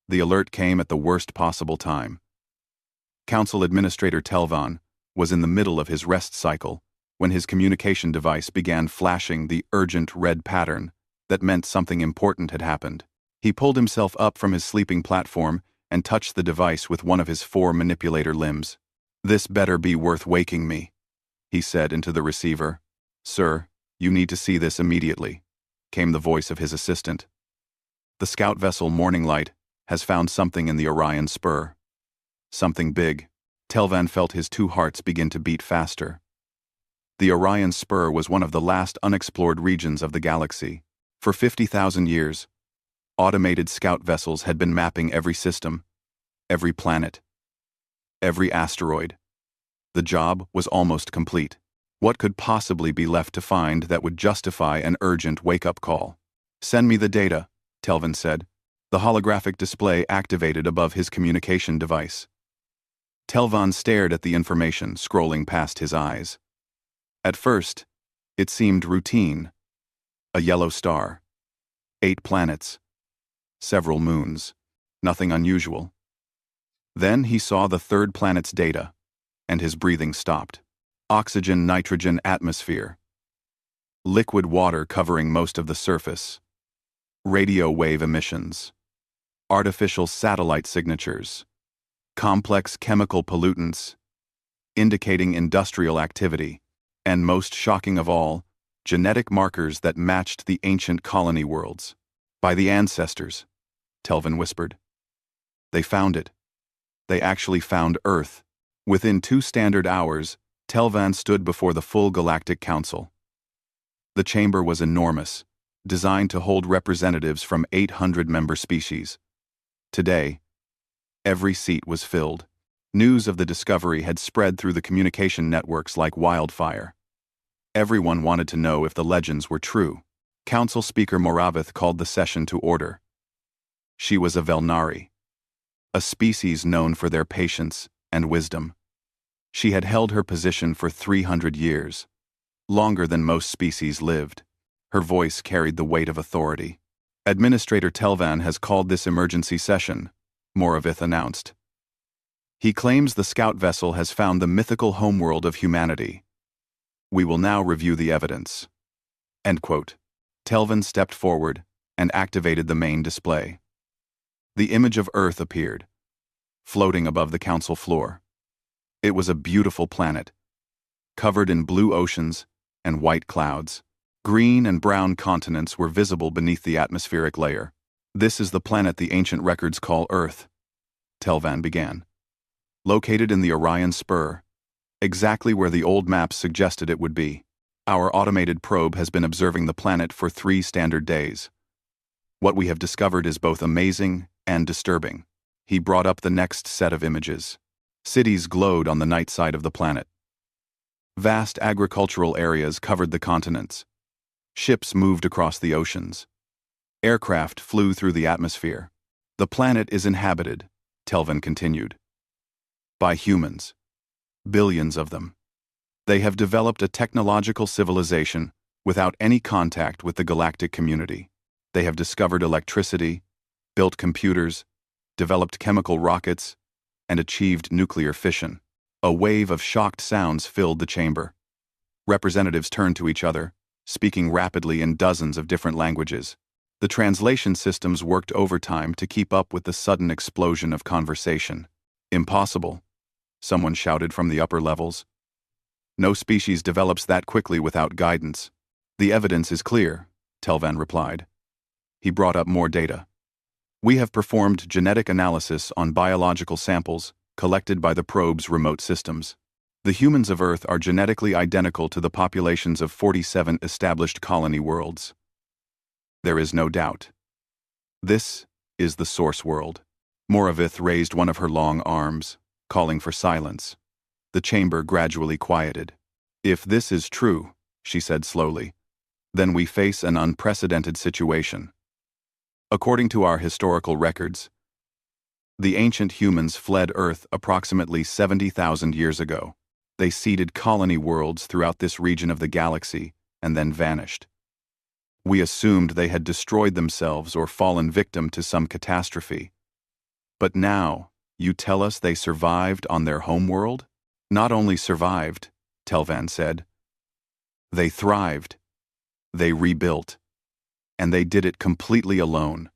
The alert came at the worst possible time. Council Administrator Telvan was in the middle of his rest cycle when his communication device began flashing the urgent red pattern that meant something important had happened. He pulled himself up from his sleeping platform and touched the device with one of his 4 manipulator limbs. "This better be worth waking me," he said into the receiver. "Sir, you need to see this immediately," came the voice of his assistant. "The scout vessel Morning Light has found something in the Orion Spur." Something big. Telvan felt his 2 hearts begin to beat faster. The Orion Spur was one of the last unexplored regions of the galaxy. For 50,000 years, automated scout vessels had been mapping every system, every planet, every asteroid. The job was almost complete. What could possibly be left to find that would justify an urgent wake-up call? "Send me the data," Telvan said. The holographic display activated above his communication device. Telvan stared at the information scrolling past his eyes. At first, it seemed routine. A yellow star. 8 planets. Several moons. Nothing unusual. Then he saw the 3rd planet's data, and his breathing stopped. Oxygen-nitrogen atmosphere. Liquid water covering most of the surface. Radio wave emissions. Artificial satellite signatures. Complex chemical pollutants, indicating industrial activity. And most shocking of all, genetic markers that matched the ancient colony worlds. "By the ancestors," Telvan whispered. "They found it. They actually found Earth." Within 2 standard hours, Telvan stood before the full Galactic Council. The chamber was enormous, designed to hold representatives from 800 member species. Today, every seat was filled. News of the discovery had spread through the communication networks like wildfire. Everyone wanted to know if the legends were true. Council Speaker Moravith called the session to order. She was a Velnari, a species known for their patience and wisdom. She had held her position for 300 years, longer than most species lived. Her voice carried the weight of authority. "Administrator Telvan has called this emergency session," Moravith announced. "He claims the scout vessel has found the mythical homeworld of humanity. We will now review the evidence." End quote. Telvan stepped forward and activated the main display. The image of Earth appeared, floating above the council floor. It was a beautiful planet, covered in blue oceans and white clouds. Green and brown continents were visible beneath the atmospheric layer. "This is the planet the ancient records call Earth," Telvan began. "Located in the Orion Spur, exactly where the old maps suggested it would be. Our automated probe has been observing the planet for 3 standard days. What we have discovered is both amazing and disturbing." He brought up the next set of images. Cities glowed on the night side of the planet. Vast agricultural areas covered the continents. Ships moved across the oceans. Aircraft flew through the atmosphere. "The planet is inhabited," Telvan continued, "by humans. Billions of them. They have developed a technological civilization without any contact with the galactic community. They have discovered electricity, built computers, developed chemical rockets, and achieved nuclear fission." A wave of shocked sounds filled the chamber. Representatives turned to each other, speaking rapidly in dozens of different languages. The translation systems worked overtime to keep up with the sudden explosion of conversation. "Impossible," someone shouted from the upper levels. "No species develops that quickly without guidance." "The evidence is clear," Telvan replied. He brought up more data. "We have performed genetic analysis on biological samples collected by the probe's remote systems. The humans of Earth are genetically identical to the populations of 47 established colony worlds. There is no doubt. This is the source world." Moravith raised one of her long arms, calling for silence. The chamber gradually quieted. "If this is true," she said slowly, "then we face an unprecedented situation. According to our historical records, the ancient humans fled Earth approximately 70,000 years ago. They seeded colony worlds throughout this region of the galaxy and then vanished. We assumed they had destroyed themselves or fallen victim to some catastrophe. But now, you tell us they survived on their homeworld? Not only survived, Telvan said. They thrived. They rebuilt. And they did it completely alone.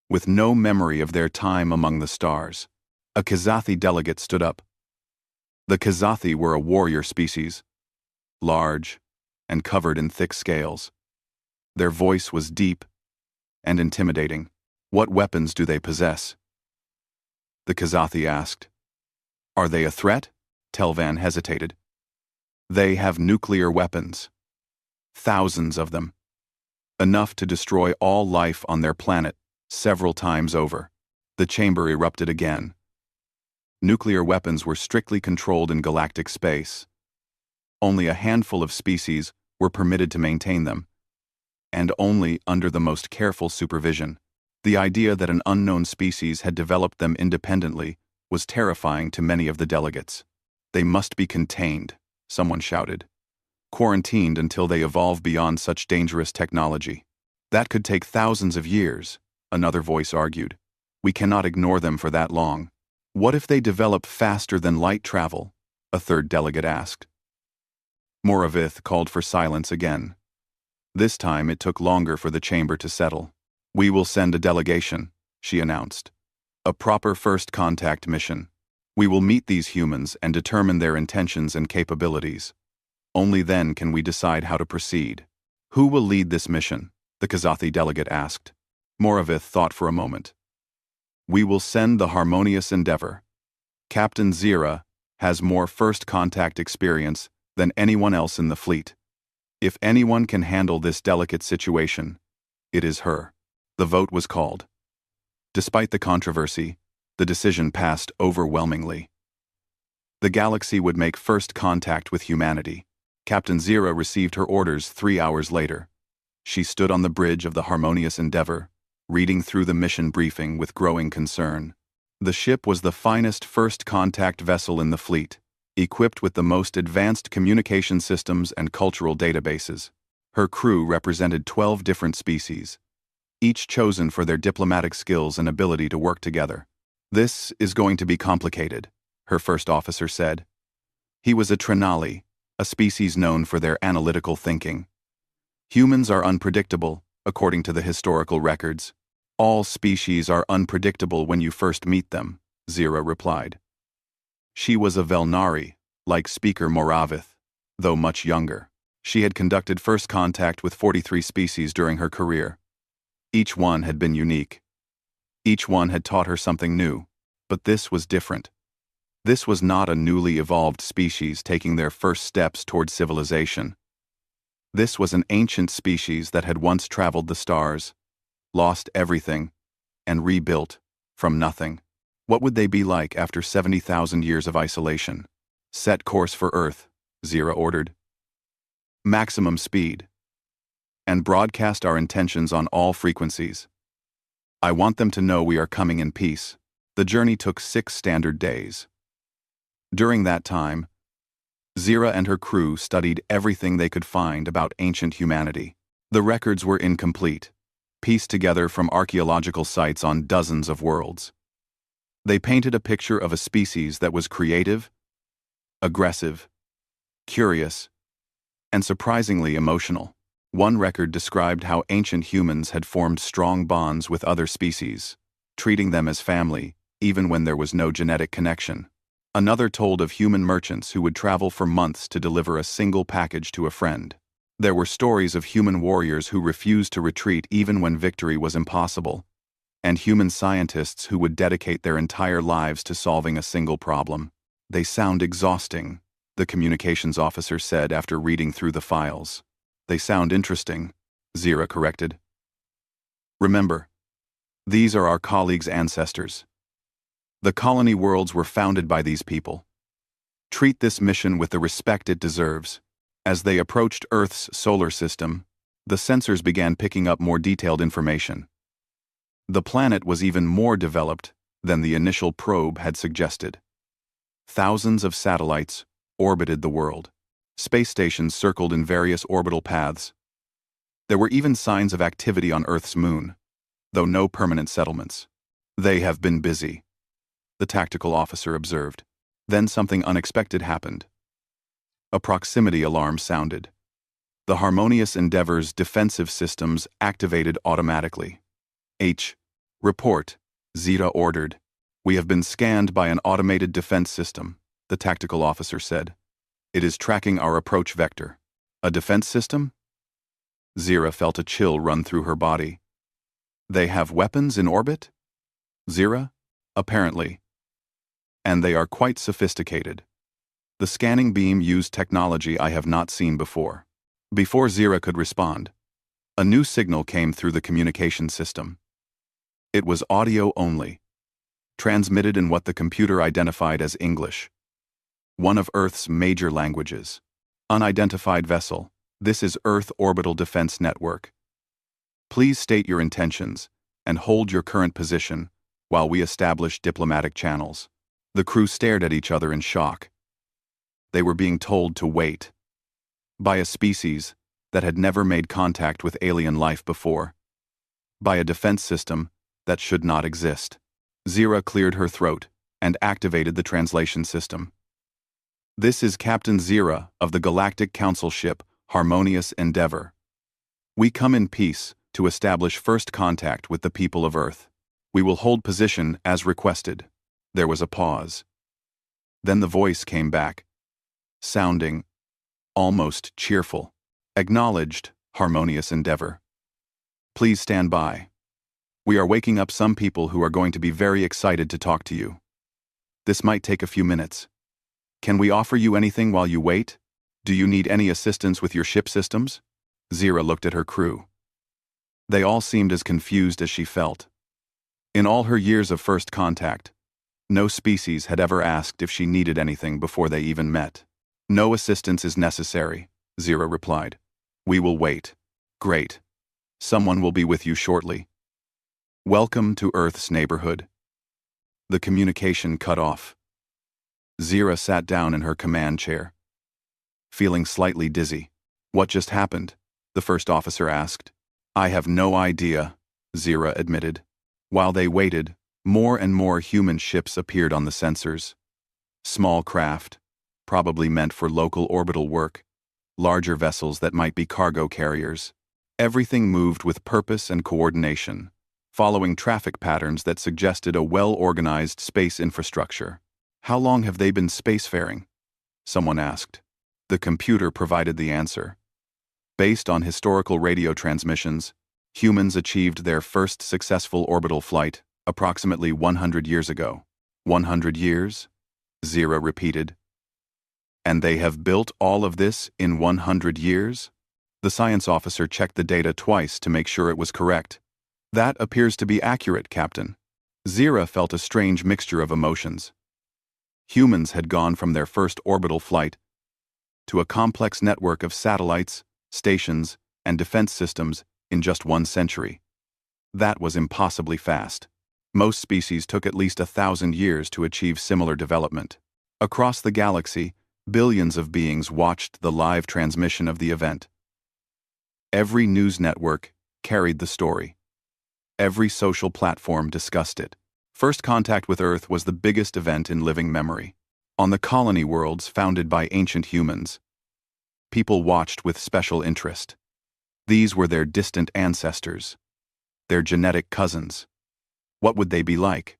With no memory of their time among the stars. A Kazathi delegate stood up. The Kazathi were a warrior species, large and covered in thick scales. Their voice was deep and intimidating. What weapons do they possess? The Kazathi asked. Are they a threat? Telvan hesitated. They have nuclear weapons. Thousands of them. Enough to destroy all life on their planet several times over. The chamber erupted again. Nuclear weapons were strictly controlled in galactic space. Only a handful of species were permitted to maintain them, and only under the most careful supervision. The idea that an unknown species had developed them independently was terrifying to many of the delegates. They must be contained, someone shouted. Quarantined until they evolve beyond such dangerous technology. That could take thousands of years, another voice argued. We cannot ignore them for that long. What if they develop faster than light travel? A third delegate asked. Moravith called for silence again. This time it took longer for the chamber to settle. We will send a delegation, she announced. A proper first contact mission. We will meet these humans and determine their intentions and capabilities. Only then can we decide how to proceed. Who will lead this mission? The Kazathi delegate asked. Moravith thought for a moment. We will send the Harmonious Endeavor. Captain Zira has more first contact experience than anyone else in the fleet. If anyone can handle this delicate situation, it is her. The vote was called. Despite the controversy, the decision passed overwhelmingly. The galaxy would make first contact with humanity. Captain Zira received her orders 3 hours later. She stood on the bridge of the Harmonious Endeavor, reading through the mission briefing with growing concern. The ship was the finest first contact vessel in the fleet, equipped with the most advanced communication systems and cultural databases. Her crew represented 12 different species, each chosen for their diplomatic skills and ability to work together. This is going to be complicated, her first officer said. He was a Trinali, a species known for their analytical thinking. Humans are unpredictable, according to the historical records. All species are unpredictable when you first meet them, Zira replied. She was a Velnari, like Speaker Moravith, though much younger. She had conducted first contact with 43 species during her career. Each one had been unique. Each one had taught her something new, but this was different. This was not a newly evolved species taking their first steps toward civilization. This was an ancient species that had once traveled the stars, lost everything, and rebuilt from nothing. What would they be like after 70,000 years of isolation? Set course for Earth, Zira ordered. Maximum speed. And broadcast our intentions on all frequencies. I want them to know we are coming in peace. The journey took 6 standard days. During that time, Zira and her crew studied everything they could find about ancient humanity. The records were incomplete, pieced together from archaeological sites on dozens of worlds. They painted a picture of a species that was creative, aggressive, curious, and surprisingly emotional. One record described how ancient humans had formed strong bonds with other species, treating them as family, even when there was no genetic connection. Another told of human merchants who would travel for months to deliver a single package to a friend. There were stories of human warriors who refused to retreat even when victory was impossible, and human scientists who would dedicate their entire lives to solving a single problem. They sound exhausting, the communications officer said after reading through the files. They sound interesting, Zira corrected. Remember, these are our colleagues' ancestors. The colony worlds were founded by these people. Treat this mission with the respect it deserves. As they approached Earth's solar system, the sensors began picking up more detailed information. The planet was even more developed than the initial probe had suggested. Thousands of satellites orbited the world. Space stations circled in various orbital paths. There were even signs of activity on Earth's moon, though no permanent settlements. They have been busy, the tactical officer observed. Then something unexpected happened. A proximity alarm sounded. The Harmonious Endeavor's defensive systems activated automatically. Report, Zeta ordered. We have been scanned by an automated defense system, the tactical officer said. It is tracking our approach vector. A defense system? Zeta felt a chill run through her body. They have weapons in orbit? Zeta? Apparently. And they are quite sophisticated. The scanning beam used technology I have not seen before. Before Zeta could respond, a new signal came through the communication system. It was audio only, transmitted in what the computer identified as English, one of Earth's major languages. Unidentified vessel, this is Earth Orbital Defense Network. Please state your intentions and hold your current position while we establish diplomatic channels. The crew stared at each other in shock. They were being told to wait. By a species that had never made contact with alien life before. By a defense system that should not exist. Zeta cleared her throat and activated the translation system. This is Captain Zeta of the Galactic Council ship Harmonious Endeavor. We come in peace to establish first contact with the people of Earth. We will hold position as requested. There was a pause. Then the voice came back, sounding almost cheerful. Acknowledged, Harmonious Endeavor. Please stand by. We are waking up some people who are going to be very excited to talk to you. This might take a few minutes. Can we offer you anything while you wait? Do you need any assistance with your ship systems? Zeta looked at her crew. They all seemed as confused as she felt. In all her years of first contact, no species had ever asked if she needed anything before they even met. No assistance is necessary, Zeta replied. We will wait. Great. Someone will be with you shortly. Welcome to Earth's neighborhood. The communication cut off. Zeta sat down in her command chair, feeling slightly dizzy. What just happened? The first officer asked. I have no idea, Zeta admitted. While they waited, more and more human ships appeared on the sensors. Small craft, probably meant for local orbital work, larger vessels that might be cargo carriers. Everything moved with purpose and coordination, following traffic patterns that suggested a well-organized space infrastructure. How long have they been spacefaring? Someone asked. The computer provided the answer. Based on historical radio transmissions, humans achieved their first successful orbital flight approximately 100 years ago. 100 years? Zeta repeated. And they have built all of this in 100 years? The science officer checked the data twice to make sure it was correct. That appears to be accurate, Captain. Zeta felt a strange mixture of emotions. Humans had gone from their first orbital flight to a complex network of satellites, stations, and defense systems in just 1 century. That was impossibly fast. Most species took at least 1,000 years to achieve similar development. Across the galaxy, billions of beings watched the live transmission of the event. Every news network carried the story. Every social platform discussed it. First contact with Earth was the biggest event in living memory. On the colony worlds founded by ancient humans, people watched with special interest. These were their distant ancestors, their genetic cousins. What would they be like?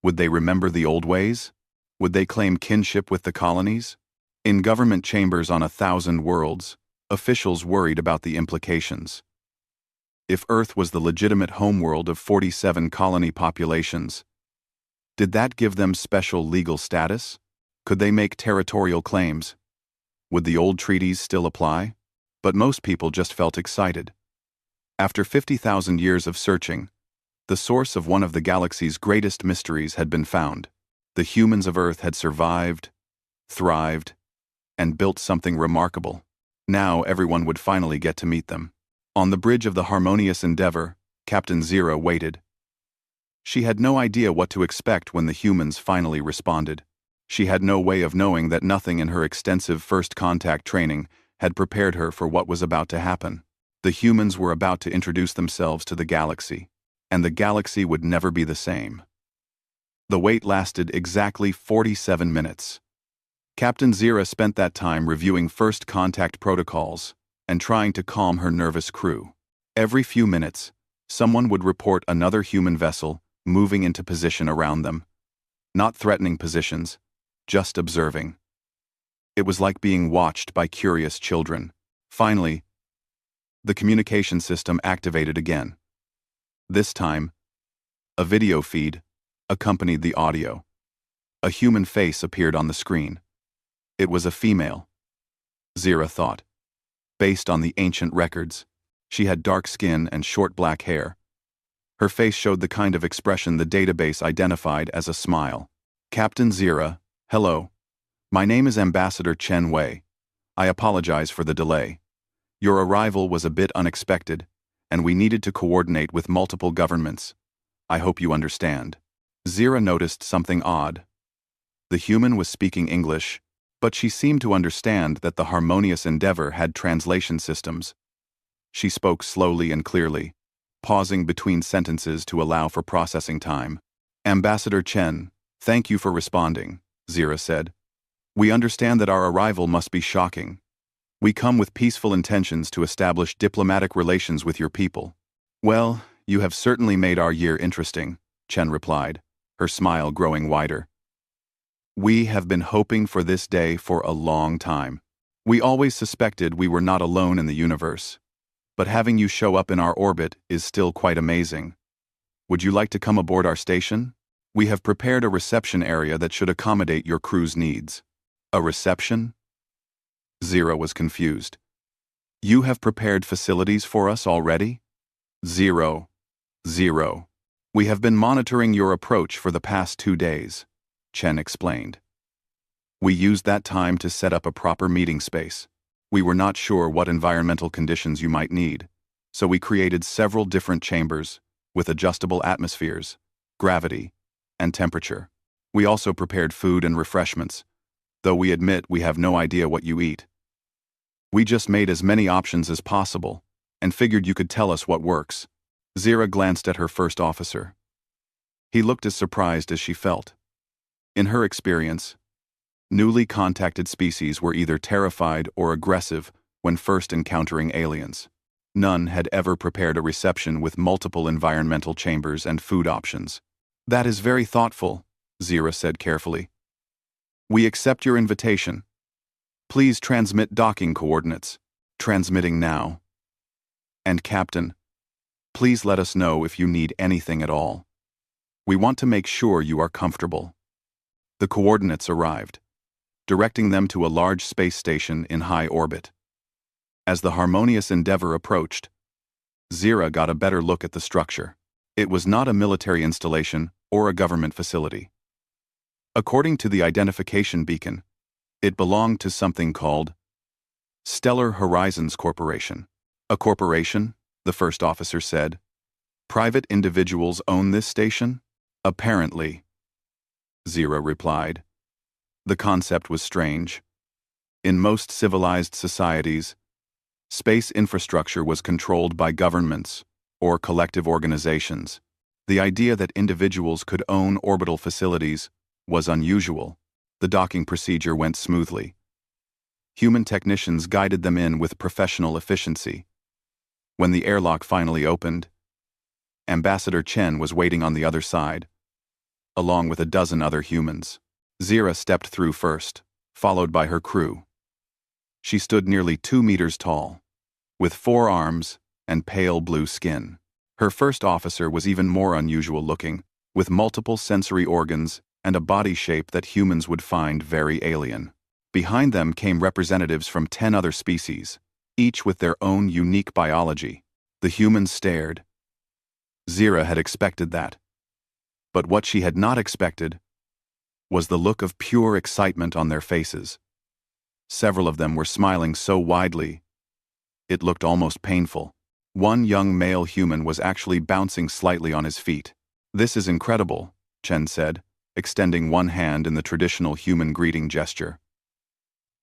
Would they remember the old ways? Would they claim kinship with the colonies? In government chambers on 1,000 worlds, officials worried about the implications. If Earth was the legitimate homeworld of 47 colony populations, did that give them special legal status? Could they make territorial claims? Would the old treaties still apply? But most people just felt excited. After 50,000 years of searching, the source of one of the galaxy's greatest mysteries had been found. The humans of Earth had survived, thrived, and built something remarkable. Now everyone would finally get to meet them. On the bridge of the Harmonious Endeavor, Captain Zeta waited. She had no idea what to expect when the humans finally responded. She had no way of knowing that nothing in her extensive first contact training had prepared her for what was about to happen. The humans were about to introduce themselves to the galaxy. and the galaxy would never be the same. The wait lasted exactly 47 minutes. Captain Zira spent that time reviewing first contact protocols and trying to calm her nervous crew. Every few minutes, someone would report another human vessel moving into position around them. Not threatening positions, just observing. It was like being watched by curious children. Finally, the communication system activated again. This time, a video feed accompanied the audio. A human face appeared on the screen. It was a female, Zira thought. Based on the ancient records, she had dark skin and short black hair. Her face showed the kind of expression the database identified as a smile. Captain Zira, hello. My name is Ambassador Chen Wei. I apologize for the delay. Your arrival was a bit unexpected, and we needed to coordinate with multiple governments. I hope you understand. Zira noticed something odd. The human was speaking English, but she seemed to understand that the harmonious endeavor had translation systems. She spoke slowly and clearly, pausing between sentences to allow for processing time. Ambassador Chen, thank you for responding, Zira said. We understand that our arrival must be shocking. We come with peaceful intentions to establish diplomatic relations with your people. Well, you have certainly made our year interesting, Chen replied, her smile growing wider. We have been hoping for this day for a long time. We always suspected we were not alone in the universe. But having you show up in our orbit is still quite amazing. Would you like to come aboard our station? We have prepared a reception area that should accommodate your crew's needs. A reception? Zira was confused. You have prepared facilities for us already? Zero. We have been monitoring your approach for the past 2 days, Chen explained. We used that time to set up a proper meeting space. We were not sure what environmental conditions you might need, so we created several different chambers with adjustable atmospheres, gravity, and temperature. We also prepared food and refreshments, though we admit we have no idea what you eat. We just made as many options as possible and figured you could tell us what works. Zira glanced at her first officer. He looked as surprised as she felt. In her experience, newly contacted species were either terrified or aggressive when first encountering aliens. None had ever prepared a reception with multiple environmental chambers and food options. That is very thoughtful, Zira said carefully. We accept your invitation. Please transmit docking coordinates. Transmitting now. And Captain, please let us know if you need anything at all. We want to make sure you are comfortable. The coordinates arrived, directing them to a large space station in high orbit. As the harmonious endeavor approached, Zira got a better look at the structure. It was not a military installation or a government facility. According to the identification beacon, it belonged to something called Stellar Horizons Corporation. A corporation, the first officer said. Private individuals own this station? Apparently, Zira replied. The concept was strange. In most civilized societies, space infrastructure was controlled by governments or collective organizations. The idea that individuals could own orbital facilities was unusual. The docking procedure went smoothly. Human technicians guided them in with professional efficiency. When the airlock finally opened, Ambassador Chen was waiting on the other side, along with a dozen other humans. Zira stepped through first, followed by her crew. She stood nearly 2 meters tall, with 4 arms and pale blue skin. Her first officer was even more unusual looking, with multiple sensory organs and a body shape that humans would find very alien. Behind them came representatives from 10 other species, each with their own unique biology. The humans stared. Zira had expected that. But what she had not expected was the look of pure excitement on their faces. Several of them were smiling so widely, it looked almost painful. One young male human was actually bouncing slightly on his feet. This is incredible, Chen said, extending one hand in the traditional human greeting gesture.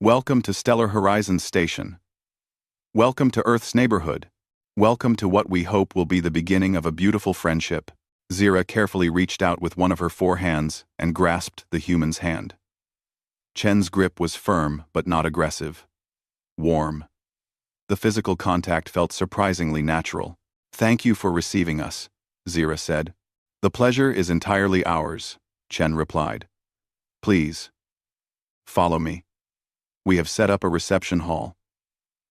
Welcome to Stellar Horizons Station. Welcome to Earth's neighborhood. Welcome to what we hope will be the beginning of a beautiful friendship. Zira carefully reached out with one of her 4 hands and grasped the human's hand. Chen's grip was firm but not aggressive. Warm. The physical contact felt surprisingly natural. "Thank you for receiving us," Zira said. "The pleasure is entirely ours," Chen replied. "Please, follow me. We have set up a reception hall.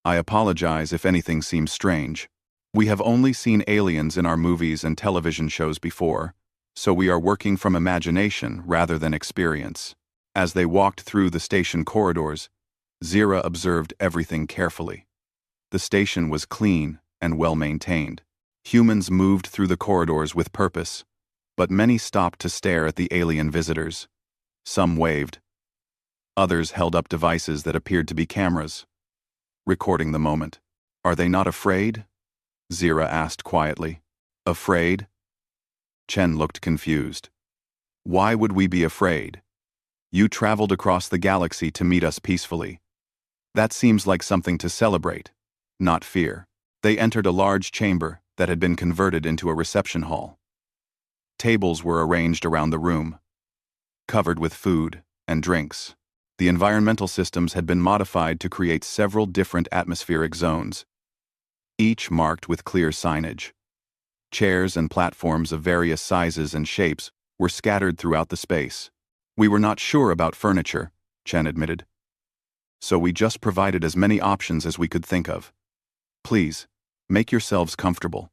I apologize if anything seems strange. We have only seen aliens in our movies and television shows before, so we are working from imagination rather than experience." As they walked through the station corridors, Zira observed everything carefully. The station was clean and well-maintained. Humans moved through the corridors with purpose, but many stopped to stare at the alien visitors. Some waved. Others held up devices that appeared to be cameras, recording the moment. "Are they not afraid?" Zira asked quietly. "Afraid?" Chen looked confused. "Why would we be afraid? You traveled across the galaxy to meet us peacefully. That seems like something to celebrate, not fear." They entered a large chamber that had been converted into a reception hall. Tables were arranged around the room, covered with food and drinks. The environmental systems had been modified to create several different atmospheric zones, each marked with clear signage. Chairs and platforms of various sizes and shapes were scattered throughout the space. "We were not sure about furniture," Chen admitted, "so we just provided as many options as we could think of. Please, make yourselves comfortable.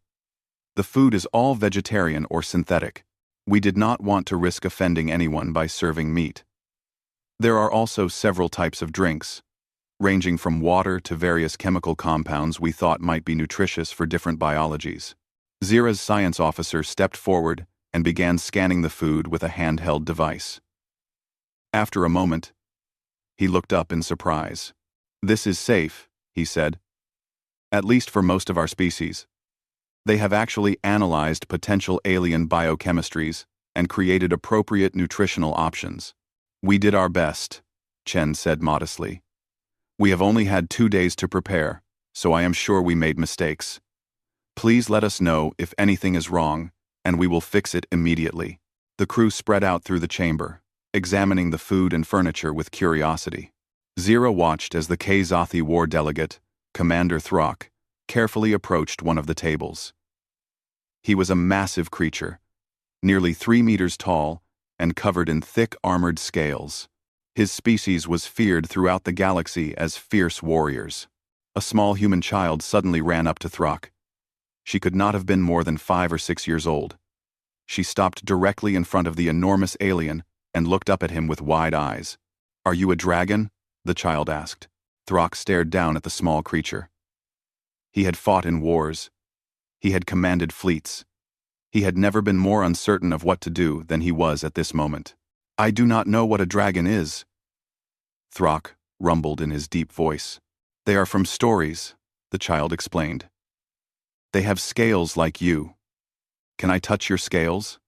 The food is all vegetarian or synthetic. We did not want to risk offending anyone by serving meat. There are also several types of drinks, ranging from water to various chemical compounds we thought might be nutritious for different biologies." Zira's science officer stepped forward and began scanning the food with a handheld device. After a moment, he looked up in surprise. "This is safe," he said. "At least for most of our species. They have actually analyzed potential alien biochemistries and created appropriate nutritional options. We did our best," Chen said modestly. "We have only had 2 days to prepare, so I am sure we made mistakes. Please let us know if anything is wrong, and we will fix it immediately." The crew spread out through the chamber, examining the food and furniture with curiosity. Zira watched as the Kzathi war delegate, Commander Throck, carefully approached one of the tables. He was a massive creature, nearly 3 meters tall and covered in thick armored scales. His species was feared throughout the galaxy as fierce warriors. A small human child suddenly ran up to Throck. She could not have been more than 5 or 6 years old. She stopped directly in front of the enormous alien and looked up at him with wide eyes. "Are you a dragon?" the child asked. Throck stared down at the small creature. He had fought in wars. He had commanded fleets. He had never been more uncertain of what to do than he was at this moment. "I do not know what a dragon is," Throck rumbled in his deep voice. "They are from stories," the child explained. "They have scales like you. Can I touch your scales?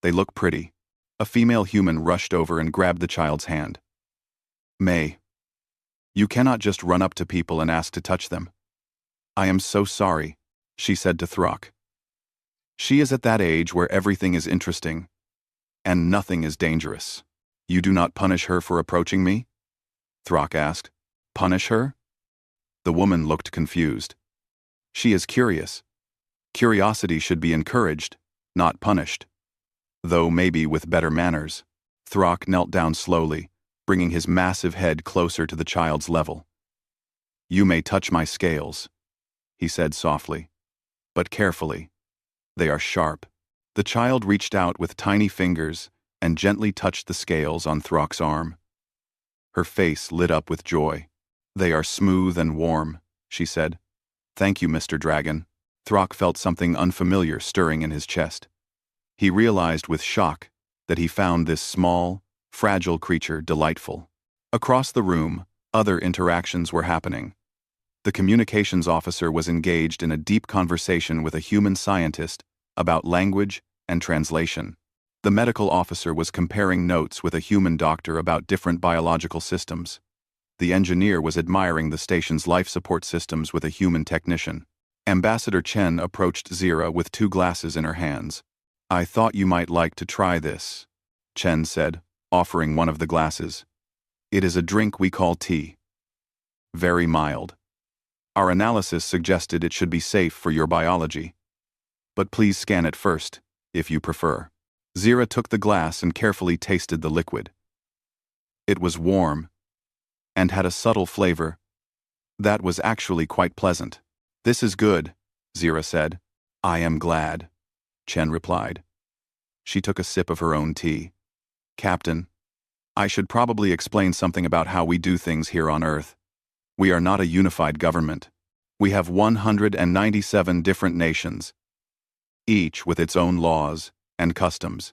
They look pretty." A female human rushed over and grabbed the child's hand. "May, you cannot just run up to people and ask to touch them." "I am so sorry," she said to Throck. "She is at that age where everything is interesting, and nothing is dangerous." "You do not punish her for approaching me?" Throck asked. "Punish her?" The woman looked confused. "She is curious. Curiosity should be encouraged, not punished. Though maybe with better manners." Throck knelt down slowly, bringing his massive head closer to the child's level. "You may touch my scales," he said softly, "but carefully. They are sharp." The child reached out with tiny fingers and gently touched the scales on Throck's arm. Her face lit up with joy. "They are smooth and warm," she said. "Thank you, Mr. Dragon." Throck felt something unfamiliar stirring in his chest. He realized with shock that he found this small, fragile creature delightful. Across the room, other interactions were happening. The communications officer was engaged in a deep conversation with a human scientist about language and translation. The medical officer was comparing notes with a human doctor about different biological systems. The engineer was admiring the station's life support systems with a human technician. Ambassador Chen approached Zira with 2 glasses in her hands. "I thought you might like to try this," Chen said, offering one of the glasses. "It is a drink we call tea. Very mild. Our analysis suggested it should be safe for your biology. But please scan it first, if you prefer." Zira took the glass and carefully tasted the liquid. It was warm and had a subtle flavor that was actually quite pleasant. "This is good," Zira said. "I am glad," Chen replied. She took a sip of her own tea. "Captain, I should probably explain something about how we do things here on Earth. We are not a unified government. We have 197 different nations, each with its own laws and customs.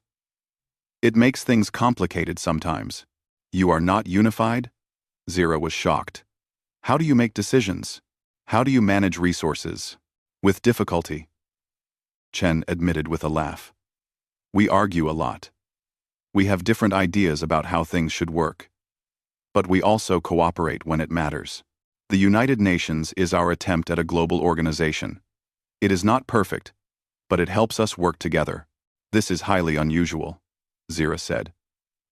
It makes things complicated sometimes." "You are not unified?" Zira was shocked. "How do you make decisions? How do you manage resources?" "With difficulty," Chen admitted with a laugh. "We argue a lot. We have different ideas about how things should work. But we also cooperate when it matters. The United Nations is our attempt at a global organization. It is not perfect, but it helps us work together. This is highly unusual," Zira said.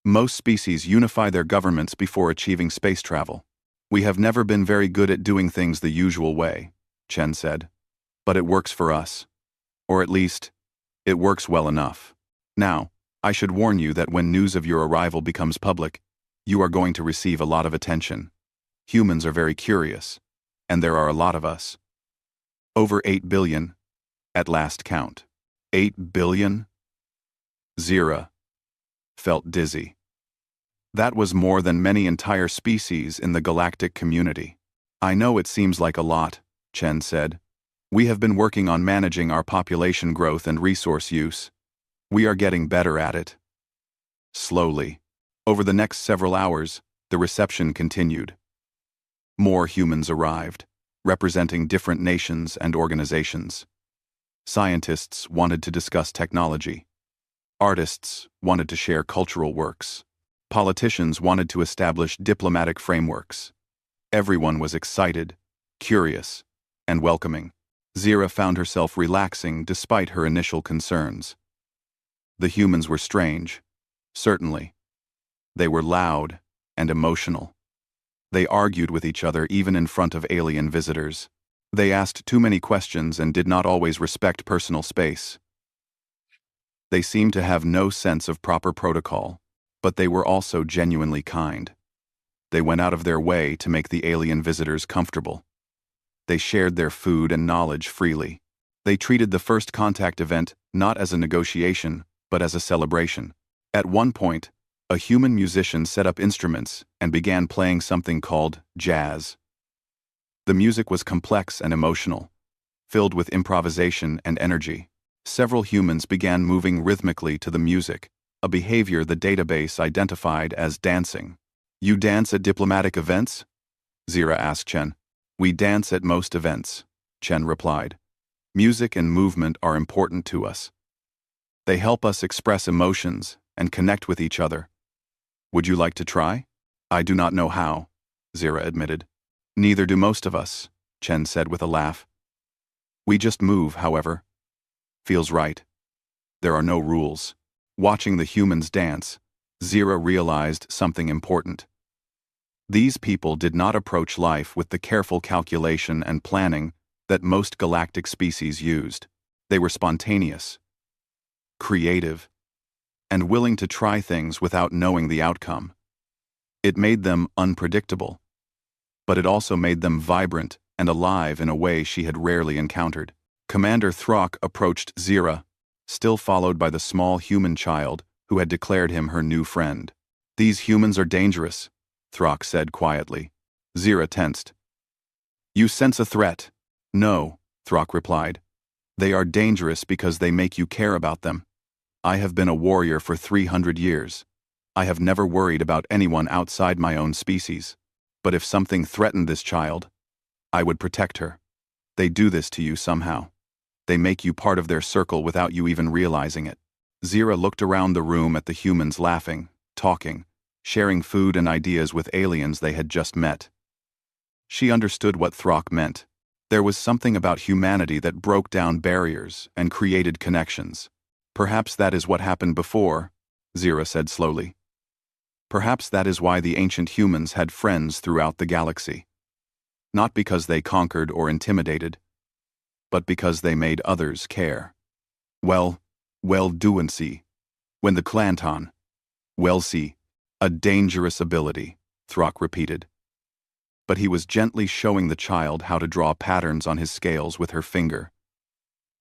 "Most species unify their governments before achieving space travel. We have never been very good at doing things the usual way," Chen said. "But it works for us. Or at least, it works well enough. Now, I should warn you that when news of your arrival becomes public, you are going to receive a lot of attention. Humans are very curious, and there are a lot of us. Over 8 billion, at last count." 8 billion? Zira felt dizzy. That was more than many entire species in the galactic community. "I know it seems like a lot," Chen said. "We have been working on managing our population growth and resource use. We are getting better at it." Slowly, over the next several hours, the reception continued. More humans arrived, representing different nations and organizations. Scientists wanted to discuss technology. Artists wanted to share cultural works. Politicians wanted to establish diplomatic frameworks. Everyone was excited, curious, and welcoming. Zira found herself relaxing despite her initial concerns. The humans were strange, certainly. They were loud and emotional. They argued with each other even in front of alien visitors. They asked too many questions and did not always respect personal space. They seemed to have no sense of proper protocol, but they were also genuinely kind. They went out of their way to make the alien visitors comfortable. They shared their food and knowledge freely. They treated the first contact event not as a negotiation, but as a celebration. At one point, a human musician set up instruments and began playing something called jazz. The music was complex and emotional, filled with improvisation and energy. Several humans began moving rhythmically to the music, a behavior the database identified as dancing. "You dance at diplomatic events?" Zira asked Chen. "We dance at most events," Chen replied. "Music and movement are important to us. They help us express emotions and connect with each other. Would you like to try?" "I do not know how," Zira admitted. "Neither do most of us," Chen said with a laugh. "We just move, however. Feels right. There are no rules." Watching the humans dance, Zira realized something important. These people did not approach life with the careful calculation and planning that most galactic species used. They were spontaneous, creative, and willing to try things without knowing the outcome. It made them unpredictable, but it also made them vibrant and alive in a way she had rarely encountered. Commander Throck approached Zira, still followed by the small human child who had declared him her new friend. "These humans are dangerous," Throck said quietly. Zira tensed. "You sense a threat?" "No," Throck replied. "They are dangerous because they make you care about them. I have been a warrior for 300 years. I have never worried about anyone outside my own species. But if something threatened this child, I would protect her. They do this to you somehow. They make you part of their circle without you even realizing it." Zira looked around the room at the humans laughing, talking, sharing food and ideas with aliens they had just met. She understood what Throck meant. There was something about humanity that broke down barriers and created connections. Perhaps that is what happened before, Zira said slowly. Perhaps that is why the ancient humans had friends throughout the galaxy. Not because they conquered or intimidated, but because they made others care. Well doency. When the Clanton. Well see. A dangerous ability, Throck repeated. But he was gently showing the child how to draw patterns on his scales with her finger.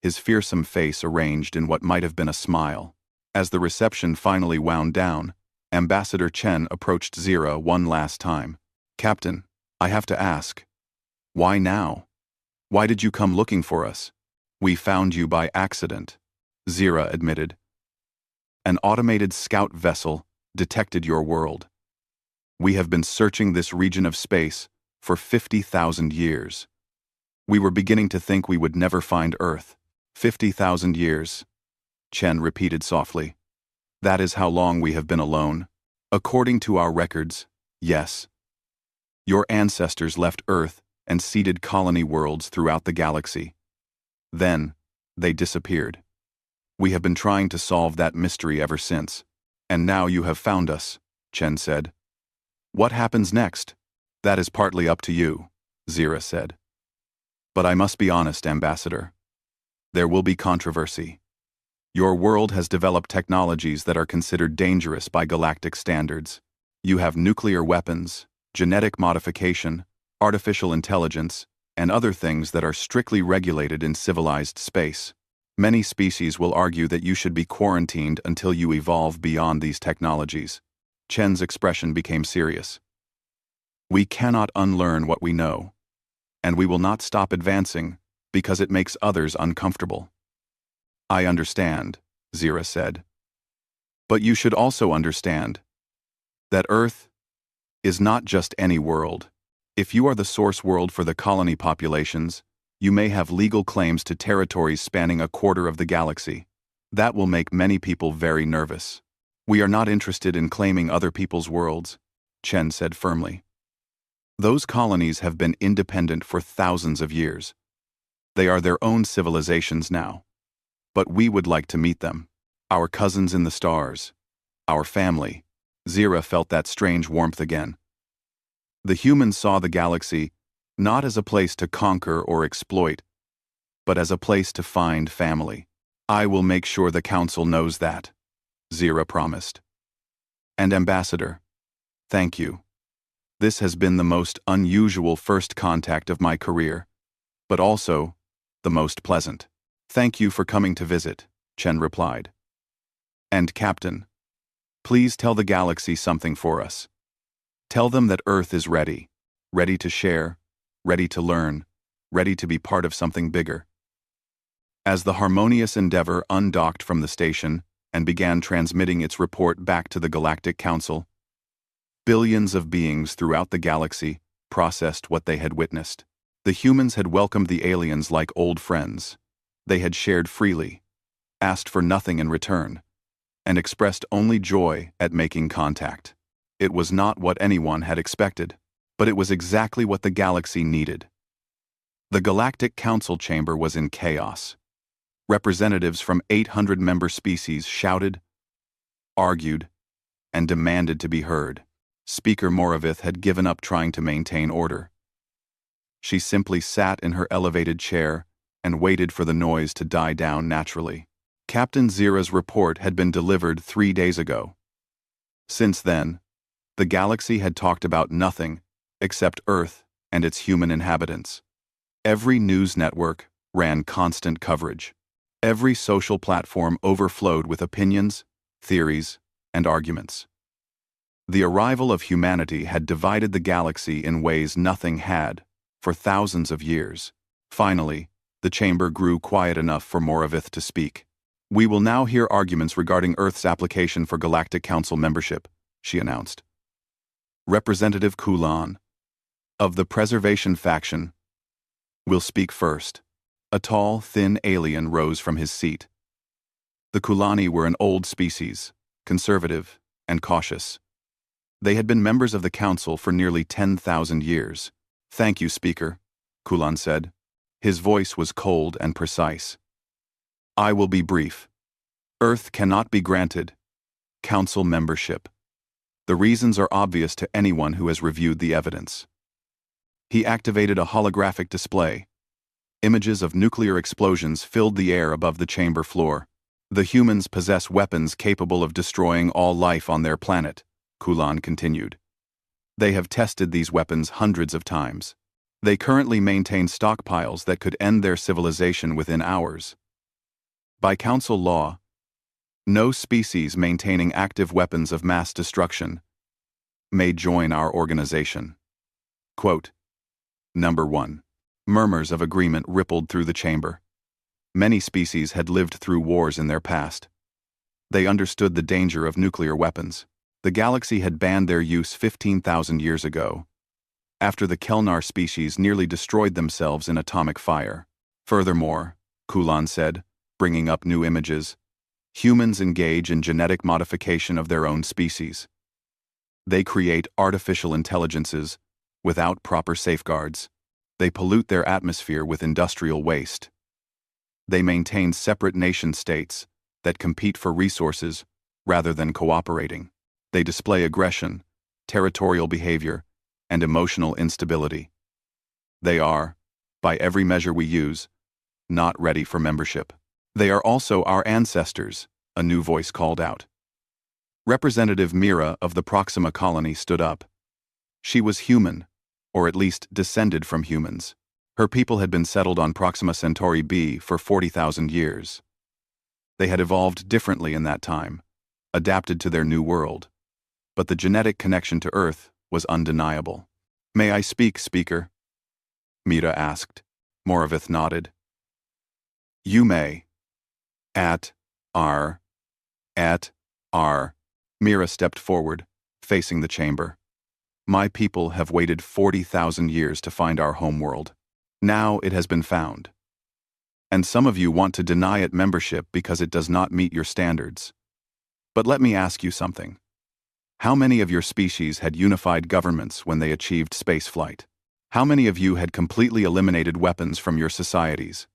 His fearsome face arranged in what might have been a smile. As the reception finally wound down, Ambassador Chen approached Zira one last time. Captain, I have to ask. Why now? Why did you come looking for us? We found you by accident, Zira admitted. An automated scout vessel detected your world. We have been searching this region of space for 50,000 years. We were beginning to think we would never find Earth. 50,000 years, Chen repeated softly. That is how long we have been alone. According to our records, yes. Your ancestors left Earth and seeded colony worlds throughout the galaxy. Then, they disappeared. We have been trying to solve that mystery ever since. And now you have found us, Chen said. What happens next? That is partly up to you, Zira said. But I must be honest, Ambassador. There will be controversy. Your world has developed technologies that are considered dangerous by galactic standards. You have nuclear weapons, genetic modification, artificial intelligence, and other things that are strictly regulated in civilized space. Many species will argue that you should be quarantined until you evolve beyond these technologies. Chen's expression became serious. We cannot unlearn what we know, and we will not stop advancing because it makes others uncomfortable. I understand, Zira said. But you should also understand that Earth is not just any world. If you are the source world for the colony populations, you may have legal claims to territories spanning a quarter of the galaxy. That will make many people very nervous. We are not interested in claiming other people's worlds, Chen said firmly. Those colonies have been independent for thousands of years. They are their own civilizations now. But we would like to meet them. Our cousins in the stars. Our family. Zira felt that strange warmth again. The humans saw the galaxy not as a place to conquer or exploit, but as a place to find family. I will make sure the Council knows that, Zira promised. And Ambassador, thank you. This has been the most unusual first contact of my career, but also the most pleasant. Thank you for coming to visit, Chen replied. And Captain, please tell the galaxy something for us. Tell them that Earth is ready to share, ready to learn, ready to be part of something bigger. As the harmonious Endeavor undocked from the station and began transmitting its report back to the Galactic Council, billions of beings throughout the galaxy processed what they had witnessed. The humans had welcomed the aliens like old friends. They had shared freely, asked for nothing in return, and expressed only joy at making contact. It was not what anyone had expected, but it was exactly what the galaxy needed. The Galactic Council chamber was in chaos. Representatives from 800 member species shouted, argued, and demanded to be heard. Speaker Moravith had given up trying to maintain order. She simply sat in her elevated chair and waited for the noise to die down naturally. Captain Zira's report had been delivered 3 days ago. Since then, the galaxy had talked about nothing except Earth and its human inhabitants. Every news network ran constant coverage. Every social platform overflowed with opinions, theories, and arguments. The arrival of humanity had divided the galaxy in ways nothing had for thousands of years. Finally, the chamber grew quiet enough for Moravith to speak. We will now hear arguments regarding Earth's application for Galactic Council membership, she announced. Representative Kulan, of the Preservation faction, will speak first. A tall, thin alien rose from his seat. The Kulani were an old species, conservative and cautious. They had been members of the Council for nearly 10,000 years. Thank you, Speaker, Kulan said. His voice was cold and precise. I will be brief. Earth cannot be granted Council membership. The reasons are obvious to anyone who has reviewed the evidence. He activated a holographic display. Images of nuclear explosions filled the air above the chamber floor. The humans possess weapons capable of destroying all life on their planet, Kulan continued. They have tested these weapons hundreds of times. They currently maintain stockpiles that could end their civilization within hours. By Council law, no species maintaining active weapons of mass destruction may join our organization. Quote, Number 1. Murmurs of agreement rippled through the chamber. Many species had lived through wars in their past. They understood the danger of nuclear weapons. The galaxy had banned their use 15,000 years ago, after the Kelnar species nearly destroyed themselves in atomic fire. Furthermore, Kulan said, bringing up new images, humans engage in genetic modification of their own species. They create artificial intelligences without proper safeguards. They pollute their atmosphere with industrial waste. They maintain separate nation-states that compete for resources rather than cooperating. They display aggression, territorial behavior, and emotional instability. They are, by every measure we use, not ready for membership. They are also our ancestors, a new voice called out. Representative Mira of the Proxima colony stood up. She was human, or at least descended from humans. Her people had been settled on Proxima Centauri b for 40,000 years. They had evolved differently in that time, adapted to their new world. But the genetic connection to Earth was undeniable. May I speak, Speaker? Mira asked. Moravith nodded. You may. At our. Mira stepped forward, facing the chamber. My people have waited 40,000 years to find our homeworld. Now it has been found. And some of you want to deny it membership because it does not meet your standards. But let me ask you something. How many of your species had unified governments when they achieved spaceflight? How many of you had completely eliminated weapons from your societies?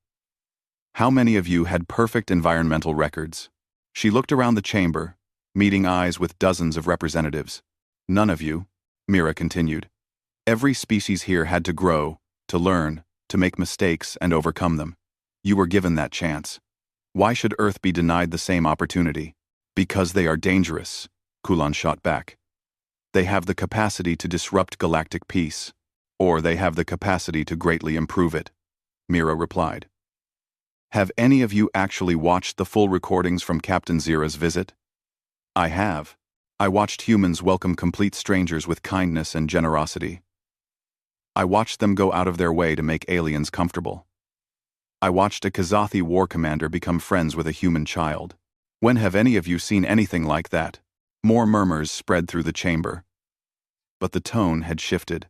How many of you had perfect environmental records? She looked around the chamber, meeting eyes with dozens of representatives. None of you, Mira continued. Every species here had to grow, to learn, to make mistakes and overcome them. You were given that chance. Why should Earth be denied the same opportunity? Because they are dangerous, Kulan shot back. They have the capacity to disrupt galactic peace, or they have the capacity to greatly improve it, Mira replied. Have any of you actually watched the full recordings from Captain Zira's visit? I have. I watched humans welcome complete strangers with kindness and generosity. I watched them go out of their way to make aliens comfortable. I watched a Kazathi war commander become friends with a human child. When have any of you seen anything like that? More murmurs spread through the chamber. But the tone had shifted.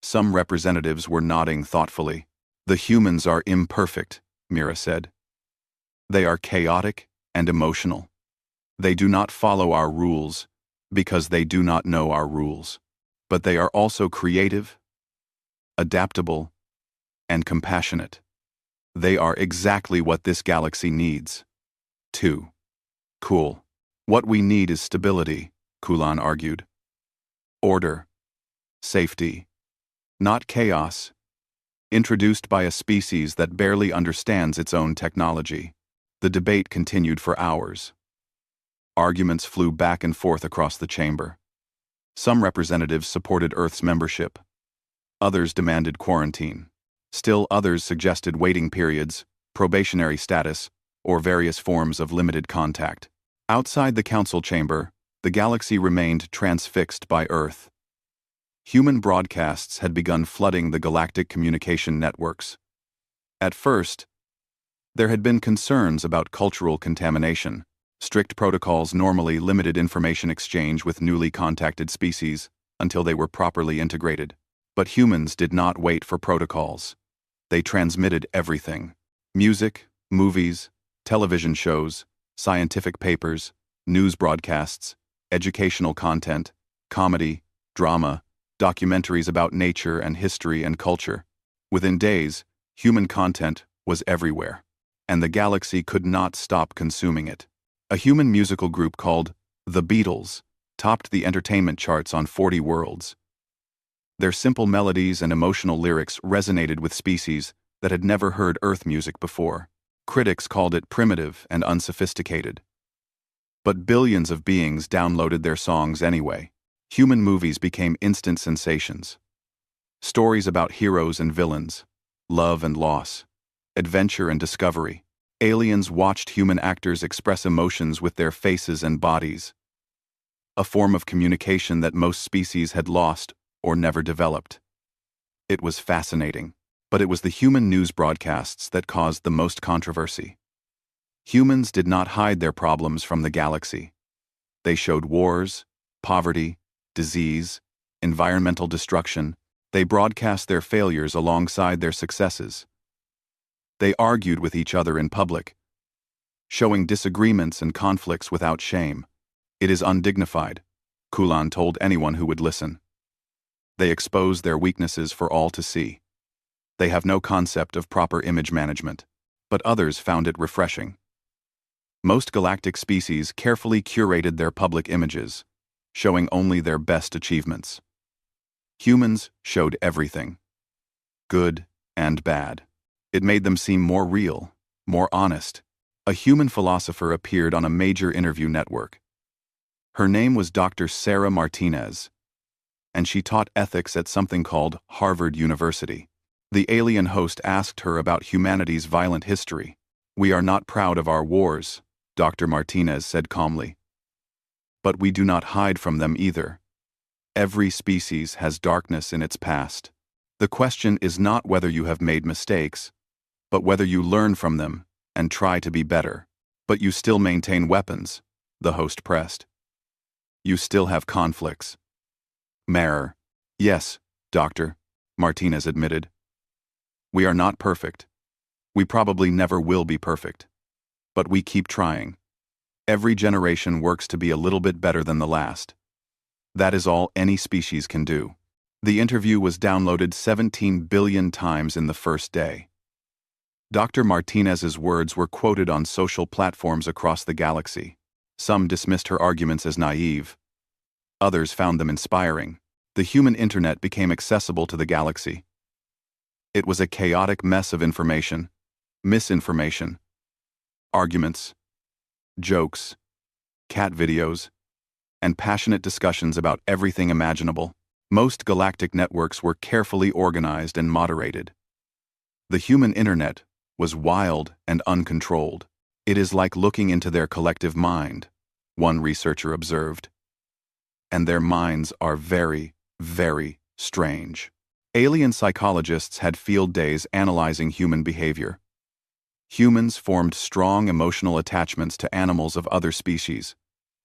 Some representatives were nodding thoughtfully. The humans are imperfect, Mira said. They are chaotic and emotional. They do not follow our rules because they do not know our rules. But they are also creative, adaptable, and compassionate. They are exactly what this galaxy needs. 2. Cool. What we need is stability, Kulan argued. Order. Safety. Not chaos. Introduced by a species that barely understands its own technology. The debate continued for hours. Arguments flew back and forth across the chamber. Some representatives supported Earth's membership. Others demanded quarantine. Still others suggested waiting periods, probationary status, or various forms of limited contact. Outside the council chamber, the galaxy remained transfixed by Earth. Human broadcasts had begun flooding the galactic communication networks. At first, there had been concerns about cultural contamination. Strict protocols normally limited information exchange with newly contacted species until they were properly integrated. But humans did not wait for protocols. They transmitted everything. Music, movies, television shows, scientific papers, news broadcasts, educational content, comedy, drama, documentaries about nature and history and culture. Within days, Human content was everywhere, and the galaxy could not stop consuming it. A human musical group called The Beatles topped the entertainment charts on 40 worlds. Their simple melodies and emotional lyrics resonated with species that had never heard Earth music before. Critics called it primitive and unsophisticated. But billions of beings downloaded their songs anyway. Human movies became instant sensations. Stories about heroes and villains, love and loss, adventure and discovery. Aliens watched human actors express emotions with their faces and bodies. A form of communication that most species had lost or never developed. It was fascinating, but it was the human news broadcasts that caused the most controversy. Humans did not hide their problems from the galaxy. They showed wars, poverty, disease, environmental destruction. They broadcast their failures alongside their successes. They argued with each other in public, showing disagreements and conflicts without shame. It is undignified, Kulan told anyone who would listen. They expose their weaknesses for all to see. They have no concept of proper image management, but others found it refreshing. Most galactic species carefully curated their public images, showing only their best achievements. Humans showed everything, good and bad. It made them seem more real, more honest. A human philosopher appeared on a major interview network. Her name was Dr. Sarah Martinez, and she taught ethics at something called Harvard University. The alien host asked her about humanity's violent history. "We are not proud of our wars," Dr. Martinez said calmly. "But we do not hide from them either. Every species has darkness in its past. The question is not whether you have made mistakes, but whether you learn from them and try to be better. But you still maintain weapons," the host pressed. "You still have conflicts." "Mayor." "Yes, Doctor," Martinez admitted. "We are not perfect. We probably never will be perfect. But we keep trying. Every generation works to be a little bit better than the last. That is all any species can do." The interview was downloaded 17 billion times in the first day. Dr. Martinez's words were quoted on social platforms across the galaxy. Some dismissed her arguments as naive. Others found them inspiring. The human internet became accessible to the galaxy. It was a chaotic mess of information, misinformation, arguments, jokes, cat videos, and passionate discussions about everything imaginable. Most galactic networks were carefully organized and moderated. The human internet was wild and uncontrolled. "It is like looking into their collective mind," one researcher observed. "And their minds are very, very strange." Alien psychologists had field days analyzing human behavior. Humans formed strong emotional attachments to animals of other species,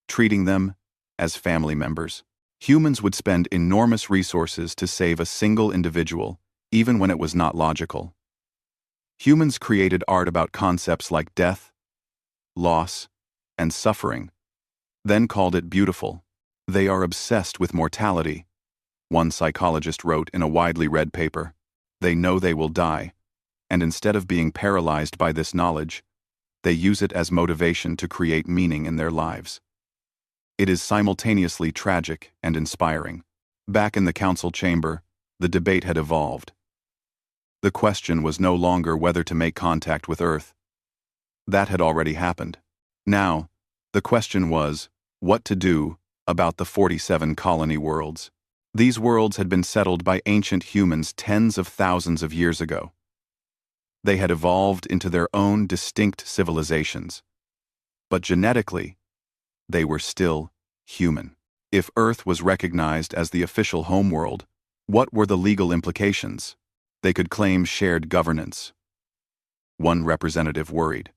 treating them as family members. Humans would spend enormous resources to save a single individual, even when it was not logical. Humans created art about concepts like death, loss, and suffering, then called it beautiful. "They are obsessed with mortality," one psychologist wrote in a widely read paper. "They know they will die, and instead of being paralyzed by this knowledge, they use it as motivation to create meaning in their lives." It is simultaneously tragic and inspiring. Back in the council chamber, the debate had evolved. The question was no longer whether to make contact with Earth. That had already happened. Now, the question was what to do about the 47 colony worlds. These worlds had been settled by ancient humans tens of thousands of years ago. They had evolved into their own distinct civilizations. But genetically, they were still human. If Earth was recognized as the official homeworld, what were the legal implications? They could claim shared governance. One representative worried.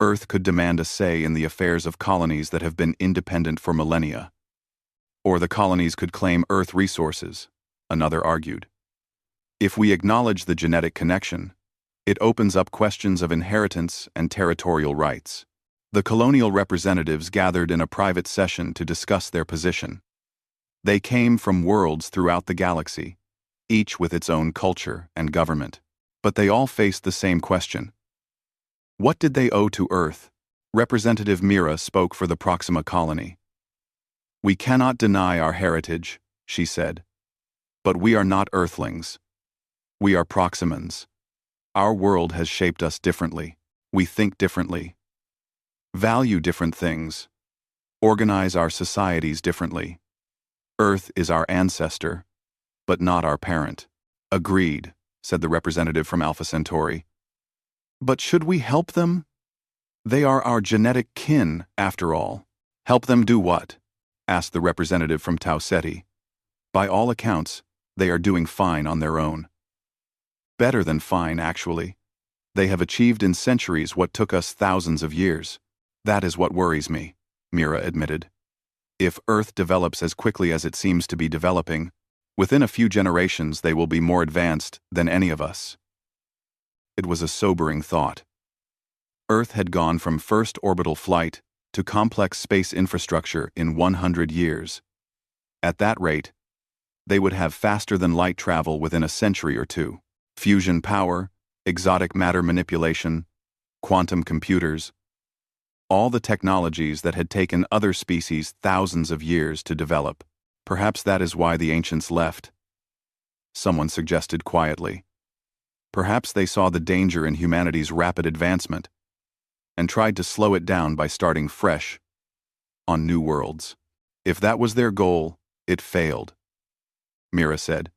Earth could demand a say in the affairs of colonies that have been independent for millennia. Or the colonies could claim Earth resources, another argued. If we acknowledge the genetic connection, it opens up questions of inheritance and territorial rights. The colonial representatives gathered in a private session to discuss their position. They came from worlds throughout the galaxy, each with its own culture and government. But they all faced the same question. What did they owe to Earth? Representative Mira spoke for the Proxima colony. We cannot deny our heritage, she said. But we are not Earthlings. We are Proximans. Our world has shaped us differently. We think differently, value different things, organize our societies differently. Earth is our ancestor, but not our parent. Agreed, said the representative from Alpha Centauri. But should we help them? They are our genetic kin, after all. Help them do what? Asked the representative from Tau Ceti. By all accounts, they are doing fine on their own. Better than fine, actually. They have achieved in centuries what took us thousands of years. That is what worries me, Mira admitted. If Earth develops as quickly as it seems to be developing, within a few generations they will be more advanced than any of us. It was a sobering thought. Earth had gone from first orbital flight to complex space infrastructure in 100 years. At that rate, they would have faster-than-light travel within a century or two. Fusion power, exotic matter manipulation, quantum computers, all the technologies that had taken other species thousands of years to develop. Perhaps that is why the ancients left. Someone suggested quietly. Perhaps they saw the danger in humanity's rapid advancement and tried to slow it down by starting fresh on new worlds. If that was their goal, it failed, Mira said.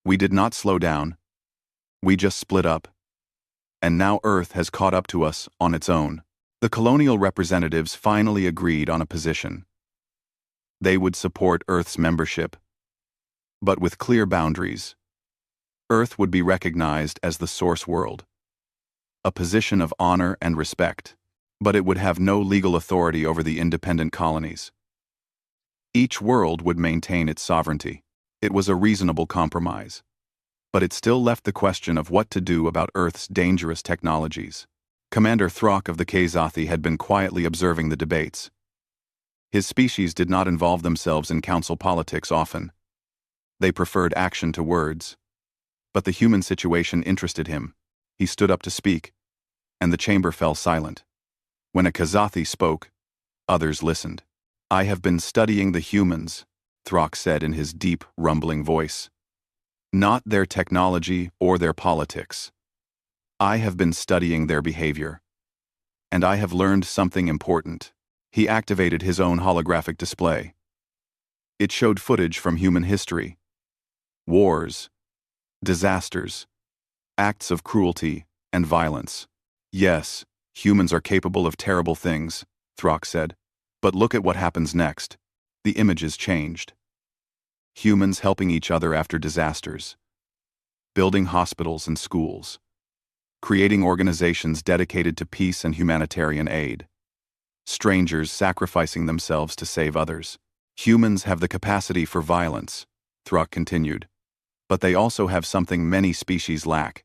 We did not slow down. We just split up. And now Earth has caught up to us on its own. The colonial representatives finally agreed on a position. They would support Earth's membership, but with clear boundaries. Earth would be recognized as the source world, a position of honor and respect, but it would have no legal authority over the independent colonies. Each world would maintain its sovereignty. It was a reasonable compromise, but it still left the question of what to do about Earth's dangerous technologies. Commander Throck of the Kzathi had been quietly observing the debates. His species did not involve themselves in council politics often. They preferred action to words. But the human situation interested him. He stood up to speak, and the chamber fell silent. When a Kzathi spoke, others listened. I have been studying the humans, Throck said in his deep, rumbling voice. Not their technology or their politics. I have been studying their behavior. And I have learned something important. He activated his own holographic display. It showed footage from human history. Wars, disasters, acts of cruelty and violence. Yes, humans are capable of terrible things, Throck said. But look at what happens next. The images changed. Humans helping each other after disasters. Building hospitals and schools. Creating organizations dedicated to peace and humanitarian aid. Strangers sacrificing themselves to save others. Humans have the capacity for violence, Throck continued. But they also have something many species lack.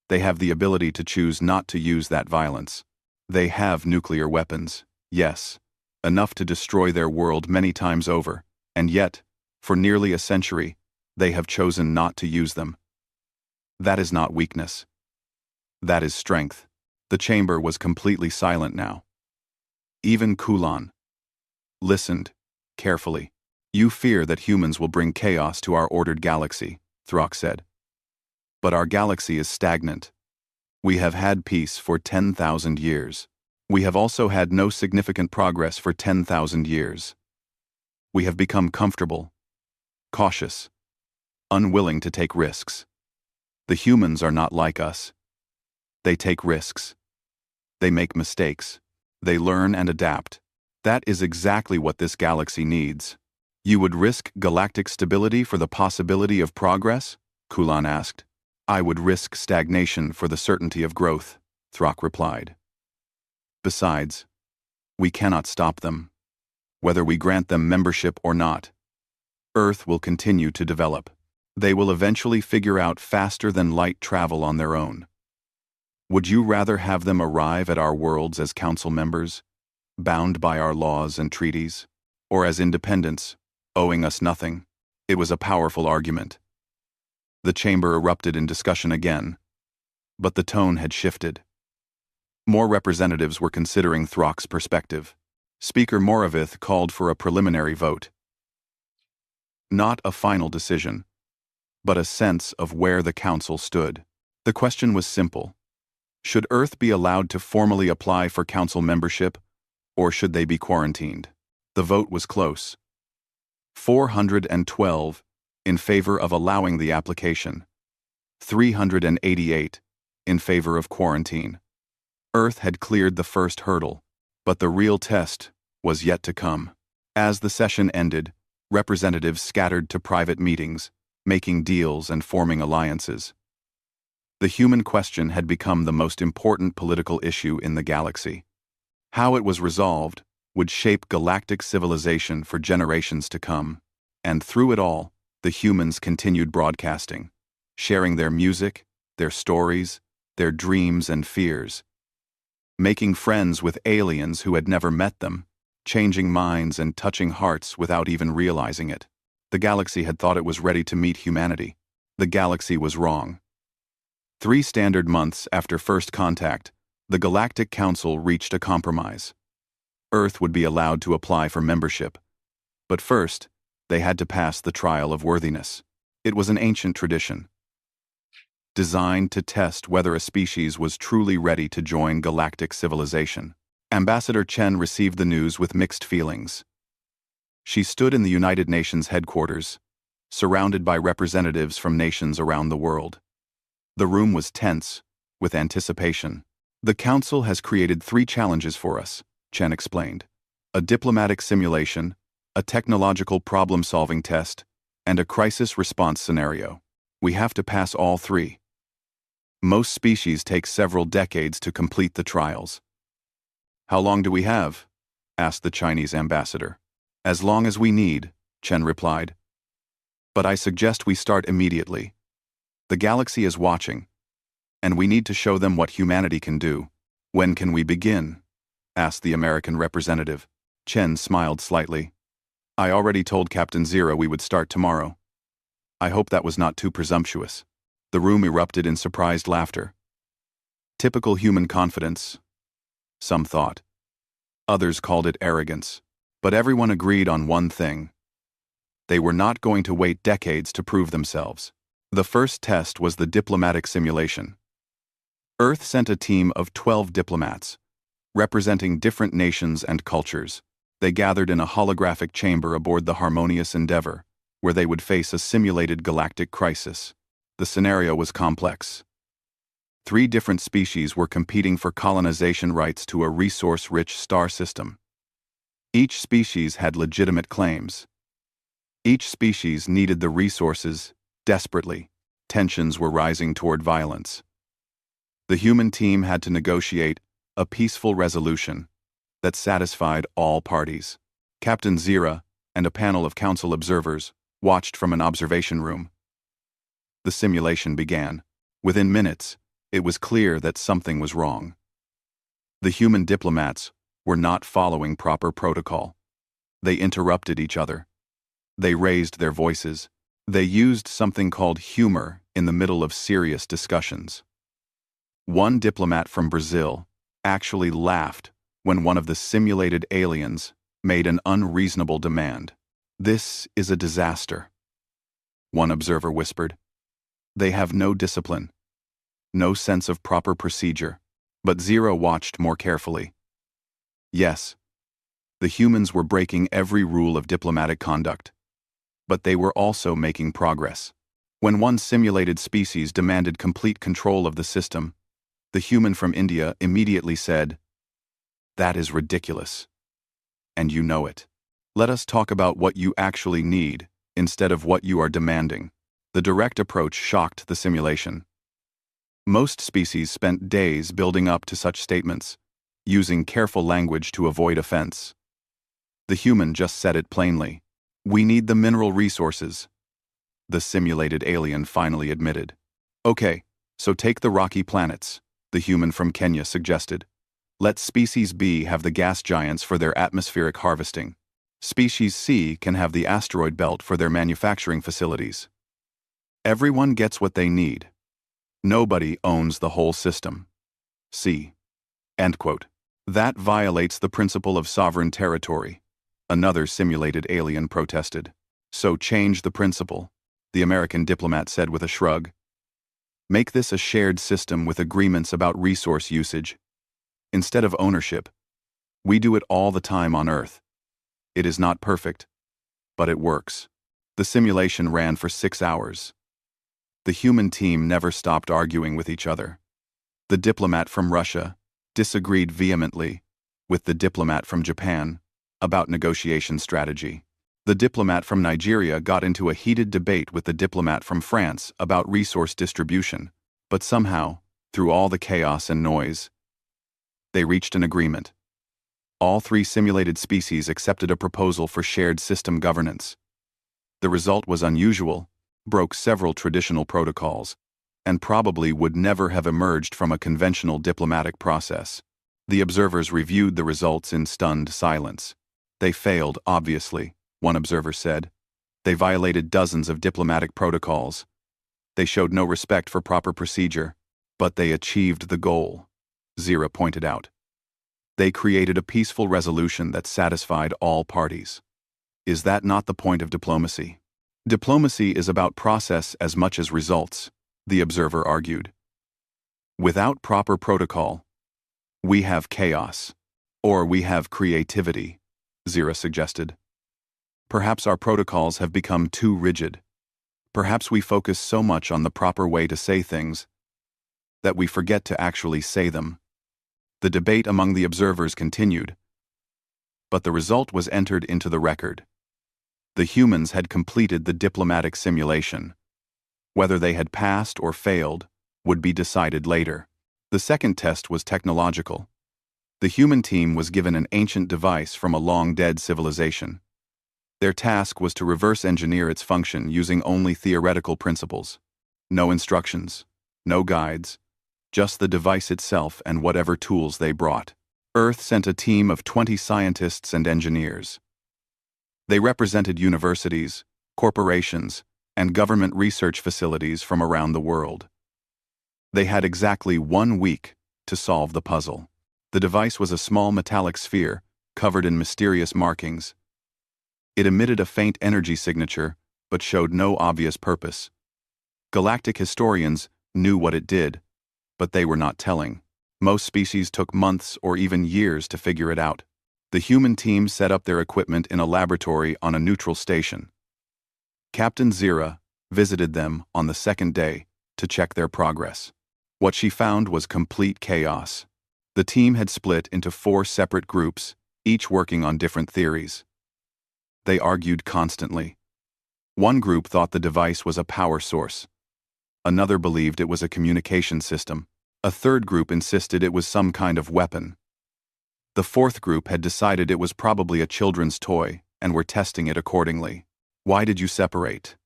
They have the ability to choose not to use that violence. They have nuclear weapons, yes, enough to destroy their world many times over, and yet, for nearly a century, they have chosen not to use them. That is not weakness. That is strength. The chamber was completely silent now. Even Kulan listened carefully. You fear that humans will bring chaos to our ordered galaxy, Throck said. But our galaxy is stagnant. We have had peace for 10,000 years. We have also had no significant progress for 10,000 years. We have become comfortable, cautious, unwilling to take risks. The humans are not like us. They take risks. They make mistakes. They learn and adapt. That is exactly what this galaxy needs. You would risk galactic stability for the possibility of progress? Kulan asked. I would risk stagnation for the certainty of growth, Throck replied. Besides, we cannot stop them. Whether we grant them membership or not, Earth will continue to develop. They will eventually figure out faster-than-light travel on their own. Would you rather have them arrive at our worlds as council members, bound by our laws and treaties, or as independents, owing us nothing? It was a powerful argument. The chamber erupted in discussion again, But the tone had shifted. More representatives were considering Throck's perspective. Speaker Moravith called for a preliminary vote. Not a final decision, but a sense of where the council stood. The question was simple. Should Earth be allowed to formally apply for council membership, or should they be quarantined? The vote was close. 412 in favor of allowing the application. 388 in favor of quarantine. Earth had cleared the first hurdle, but the real test was yet to come. As the session ended, representatives scattered to private meetings, making deals and forming alliances. The human question had become the most important political issue in the galaxy. How it was resolved would shape galactic civilization for generations to come, and through it all, the humans continued broadcasting, sharing their music, their stories, their dreams and fears, making friends with aliens who had never met them, changing minds and touching hearts without even realizing it. The galaxy had thought it was ready to meet humanity. The galaxy was wrong. 3 standard months after first contact, the Galactic Council reached a compromise. Earth would be allowed to apply for membership. But first, they had to pass the trial of worthiness. It was an ancient tradition, designed to test whether a species was truly ready to join galactic civilization. Ambassador Chen received the news with mixed feelings. She stood in the United Nations headquarters, surrounded by representatives from nations around the world. The room was tense, with anticipation. The Council has created 3 challenges for us, Chen explained. A diplomatic simulation, a technological problem-solving test, and a crisis response scenario. We have to pass all 3. Most species take several decades to complete the trials. How long do we have? Asked the Chinese ambassador. As long as we need, Chen replied. But I suggest we start immediately. The galaxy is watching, and we need to show them what humanity can do. When can we begin? Asked the American representative. Chen smiled slightly. I already told Captain Zero we would start tomorrow. I hope that was not too presumptuous. The room erupted in surprised laughter. Typical human confidence, some thought. Others called it arrogance. But everyone agreed on one thing. They were not going to wait decades to prove themselves. The first test was the diplomatic simulation. Earth sent a team of 12 diplomats, representing different nations and cultures. They gathered in a holographic chamber aboard the Harmonious Endeavor, where they would face a simulated galactic crisis. The scenario was complex. 3 different species were competing for colonization rights to a resource-rich star system. Each species had legitimate claims. Each species needed the resources desperately. Tensions were rising toward violence. The human team had to negotiate a peaceful resolution that satisfied all parties. Captain Zira and a panel of council observers watched from an observation room. The simulation began. Within minutes, it was clear that something was wrong. The human diplomats were not following proper protocol. They interrupted each other. They raised their voices. They used something called humor in the middle of serious discussions. One diplomat from Brazil actually laughed when one of the simulated aliens made an unreasonable demand. This is a disaster, one observer whispered. They have no discipline, no sense of proper procedure. But Zero watched more carefully. Yes, the humans were breaking every rule of diplomatic conduct. But they were also making progress. When one simulated species demanded complete control of the system, the human from India immediately said, "That is ridiculous. And you know it. Let us talk about what you actually need, instead of what you are demanding." The direct approach shocked the simulation. Most species spent days building up to such statements, using careful language to avoid offense. The human just said it plainly. "We need the mineral resources," the simulated alien finally admitted. "Okay, so take the rocky planets," the human from Kenya suggested. "Let Species B have the gas giants for their atmospheric harvesting. Species C can have the asteroid belt for their manufacturing facilities. Everyone gets what they need. Nobody owns the whole system. See. End quote. That violates the principle of sovereign territory. Another simulated alien protested. So change the principle, the American diplomat said with a shrug. Make this a shared system with agreements about resource usage. Instead of ownership, we do it all the time on Earth. It is not perfect, but it works. The simulation ran for 6 hours. The human team never stopped arguing with each other. The diplomat from Russia disagreed vehemently with the diplomat from Japan about negotiation strategy. The diplomat from Nigeria got into a heated debate with the diplomat from France about resource distribution, but somehow, through all the chaos and noise, they reached an agreement. All 3 simulated species accepted a proposal for shared system governance. The result was unusual, broke several traditional protocols, and probably would never have emerged from a conventional diplomatic process. The observers reviewed the results in stunned silence. They failed, obviously, one observer said. They violated dozens of diplomatic protocols. They showed no respect for proper procedure, but they achieved the goal, Zira pointed out. They created a peaceful resolution that satisfied all parties. Is that not the point of diplomacy? Diplomacy is about process as much as results, the observer argued. Without proper protocol, we have chaos, or we have creativity, Zira suggested. Perhaps our protocols have become too rigid. Perhaps we focus so much on the proper way to say things that we forget to actually say them. The debate among the observers continued, but the result was entered into the record. The humans had completed the diplomatic simulation. Whether they had passed or failed would be decided later. The second test was technological. The human team was given an ancient device from a long-dead civilization. Their task was to reverse engineer its function using only theoretical principles. No instructions, no guides, just the device itself and whatever tools they brought. Earth sent a team of 20 scientists and engineers. They represented universities, corporations, and government research facilities from around the world. They had exactly 1 week to solve the puzzle. The device was a small metallic sphere covered in mysterious markings. It emitted a faint energy signature, but showed no obvious purpose. Galactic historians knew what it did, but they were not telling. Most species took months or even years to figure it out. The human team set up their equipment in a laboratory on a neutral station. Captain Zira visited them on the second day to check their progress. What she found was complete chaos. The team had split into 4 separate groups, each working on different theories. They argued constantly. One group thought the device was a power source. Another believed it was a communication system. A third group insisted it was some kind of weapon. The fourth group had decided it was probably a children's toy and were testing it accordingly. Why did you separate?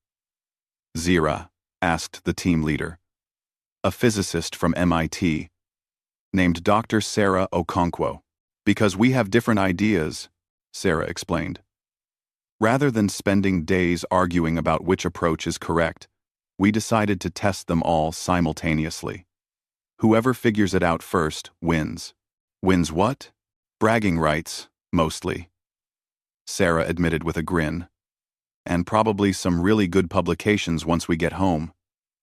Zira asked the team leader, a physicist from MIT, named Dr. Sarah Okonkwo. Because we have different ideas, Sarah explained. Rather than spending days arguing about which approach is correct, we decided to test them all simultaneously. Whoever figures it out first wins. Wins what? Bragging rights, mostly, Sarah admitted with a grin. And probably some really good publications once we get home.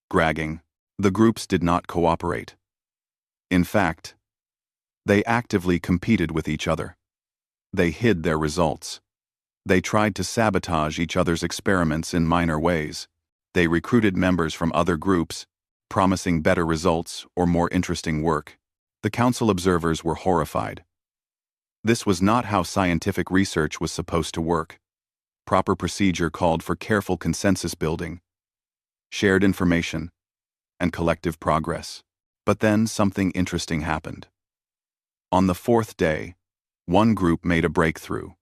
Bragging. The groups did not cooperate. In fact, they actively competed with each other. They hid their results. They tried to sabotage each other's experiments in minor ways. They recruited members from other groups, promising better results or more interesting work. The council observers were horrified. This was not how scientific research was supposed to work. Proper procedure called for careful consensus building, shared information, and collective progress. But then something interesting happened. On the 4th day, one group made a breakthrough.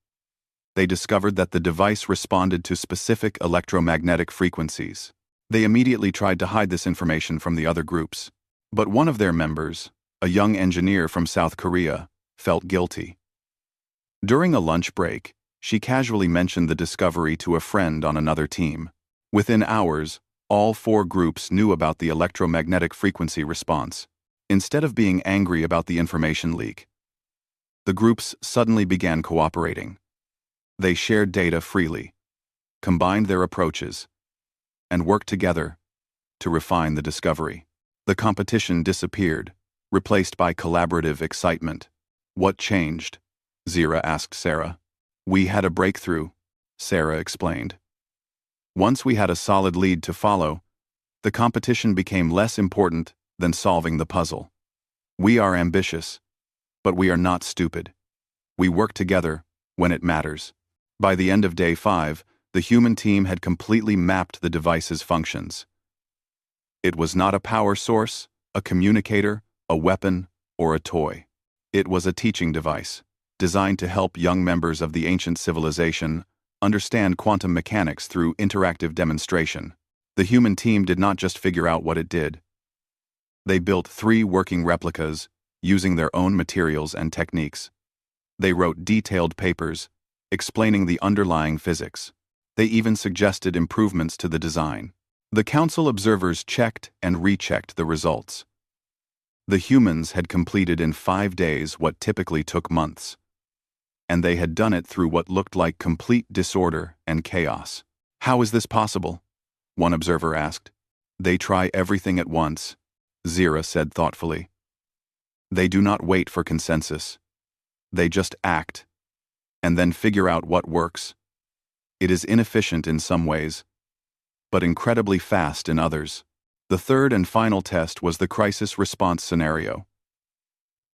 They discovered that the device responded to specific electromagnetic frequencies. They immediately tried to hide this information from the other groups. But one of their members, a young engineer from South Korea, felt guilty. During a lunch break, she casually mentioned the discovery to a friend on another team. Within hours, All four groups knew about the electromagnetic frequency response. Instead of being angry about the information leak, the groups suddenly began cooperating. They shared data freely, combined their approaches, and worked together to refine the discovery. The competition disappeared, replaced by collaborative excitement. What changed? Zira asked Sarah. We had a breakthrough, Sarah explained. Once we had a solid lead to follow, the competition became less important than solving the puzzle. We are ambitious, but we are not stupid. We work together when it matters. By the end of day 5, the human team had completely mapped the device's functions. It was not a power source, a communicator, a weapon, or a toy. It was a teaching device, designed to help young members of the ancient civilization understand quantum mechanics through interactive demonstration. The human team did not just figure out what it did. They built 3 working replicas using their own materials and techniques. They wrote detailed papers explaining the underlying physics. They even suggested improvements to the design. The council observers checked and rechecked the results. The humans had completed in 5 days what typically took months. And they had done it through what looked like complete disorder and chaos. How is this possible? One observer asked. They try everything at once, Zira said thoughtfully. They do not wait for consensus. They just act, and then figure out what works. It is inefficient in some ways, but incredibly fast in others. The third and final test was the crisis response scenario.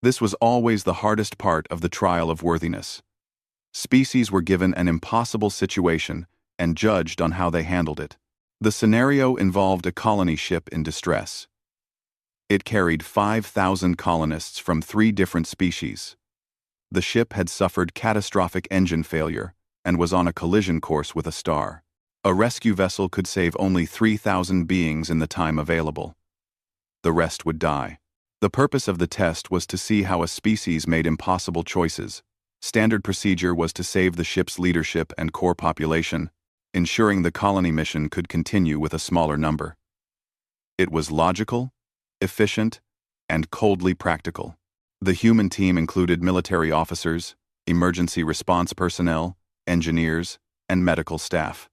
This was always the hardest part of the trial of worthiness. Species were given an impossible situation and judged on how they handled it. The scenario involved a colony ship in distress. It carried 5,000 colonists from 3 different species. The ship had suffered catastrophic engine failure and was on a collision course with a star. A rescue vessel could save only 3,000 beings in the time available. The rest would die. The purpose of the test was to see how a species made impossible choices. Standard procedure was to save the ship's leadership and core population, ensuring the colony mission could continue with a smaller number. It was logical, efficient, and coldly practical. The human team included military officers, emergency response personnel, engineers, and medical staff.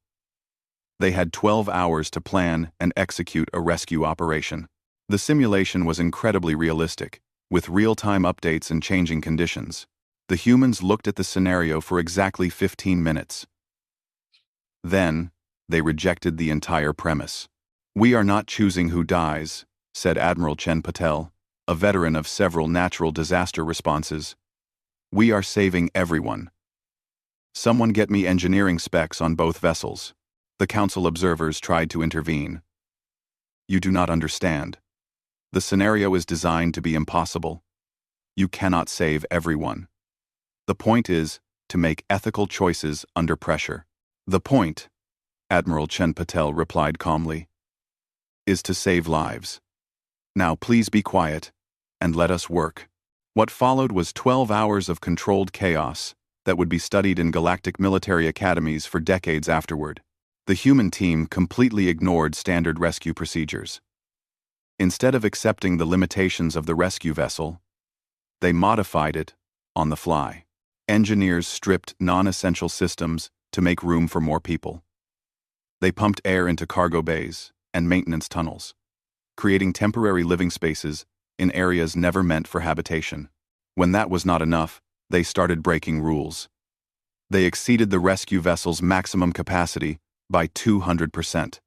They had 12 hours to plan and execute a rescue operation. The simulation was incredibly realistic, with real-time updates and changing conditions. The humans looked at the scenario for exactly 15 minutes. Then, they rejected the entire premise. We are not choosing who dies, said Admiral Chen Patel, a veteran of several natural disaster responses. We are saving everyone. Someone get me engineering specs on both vessels. The council observers tried to intervene. You do not understand. The scenario is designed to be impossible. You cannot save everyone. The point is to make ethical choices under pressure. The point, Admiral Chen Patel replied calmly, is to save lives. Now please be quiet and let us work. What followed was 12 hours of controlled chaos that would be studied in galactic military academies for decades afterward. The human team completely ignored standard rescue procedures. Instead of accepting the limitations of the rescue vessel, they modified it on the fly. Engineers stripped non-essential systems to make room for more people. They pumped air into cargo bays and maintenance tunnels, creating temporary living spaces in areas never meant for habitation. When that was not enough, they started breaking rules. They exceeded the rescue vessel's maximum capacity by 200%.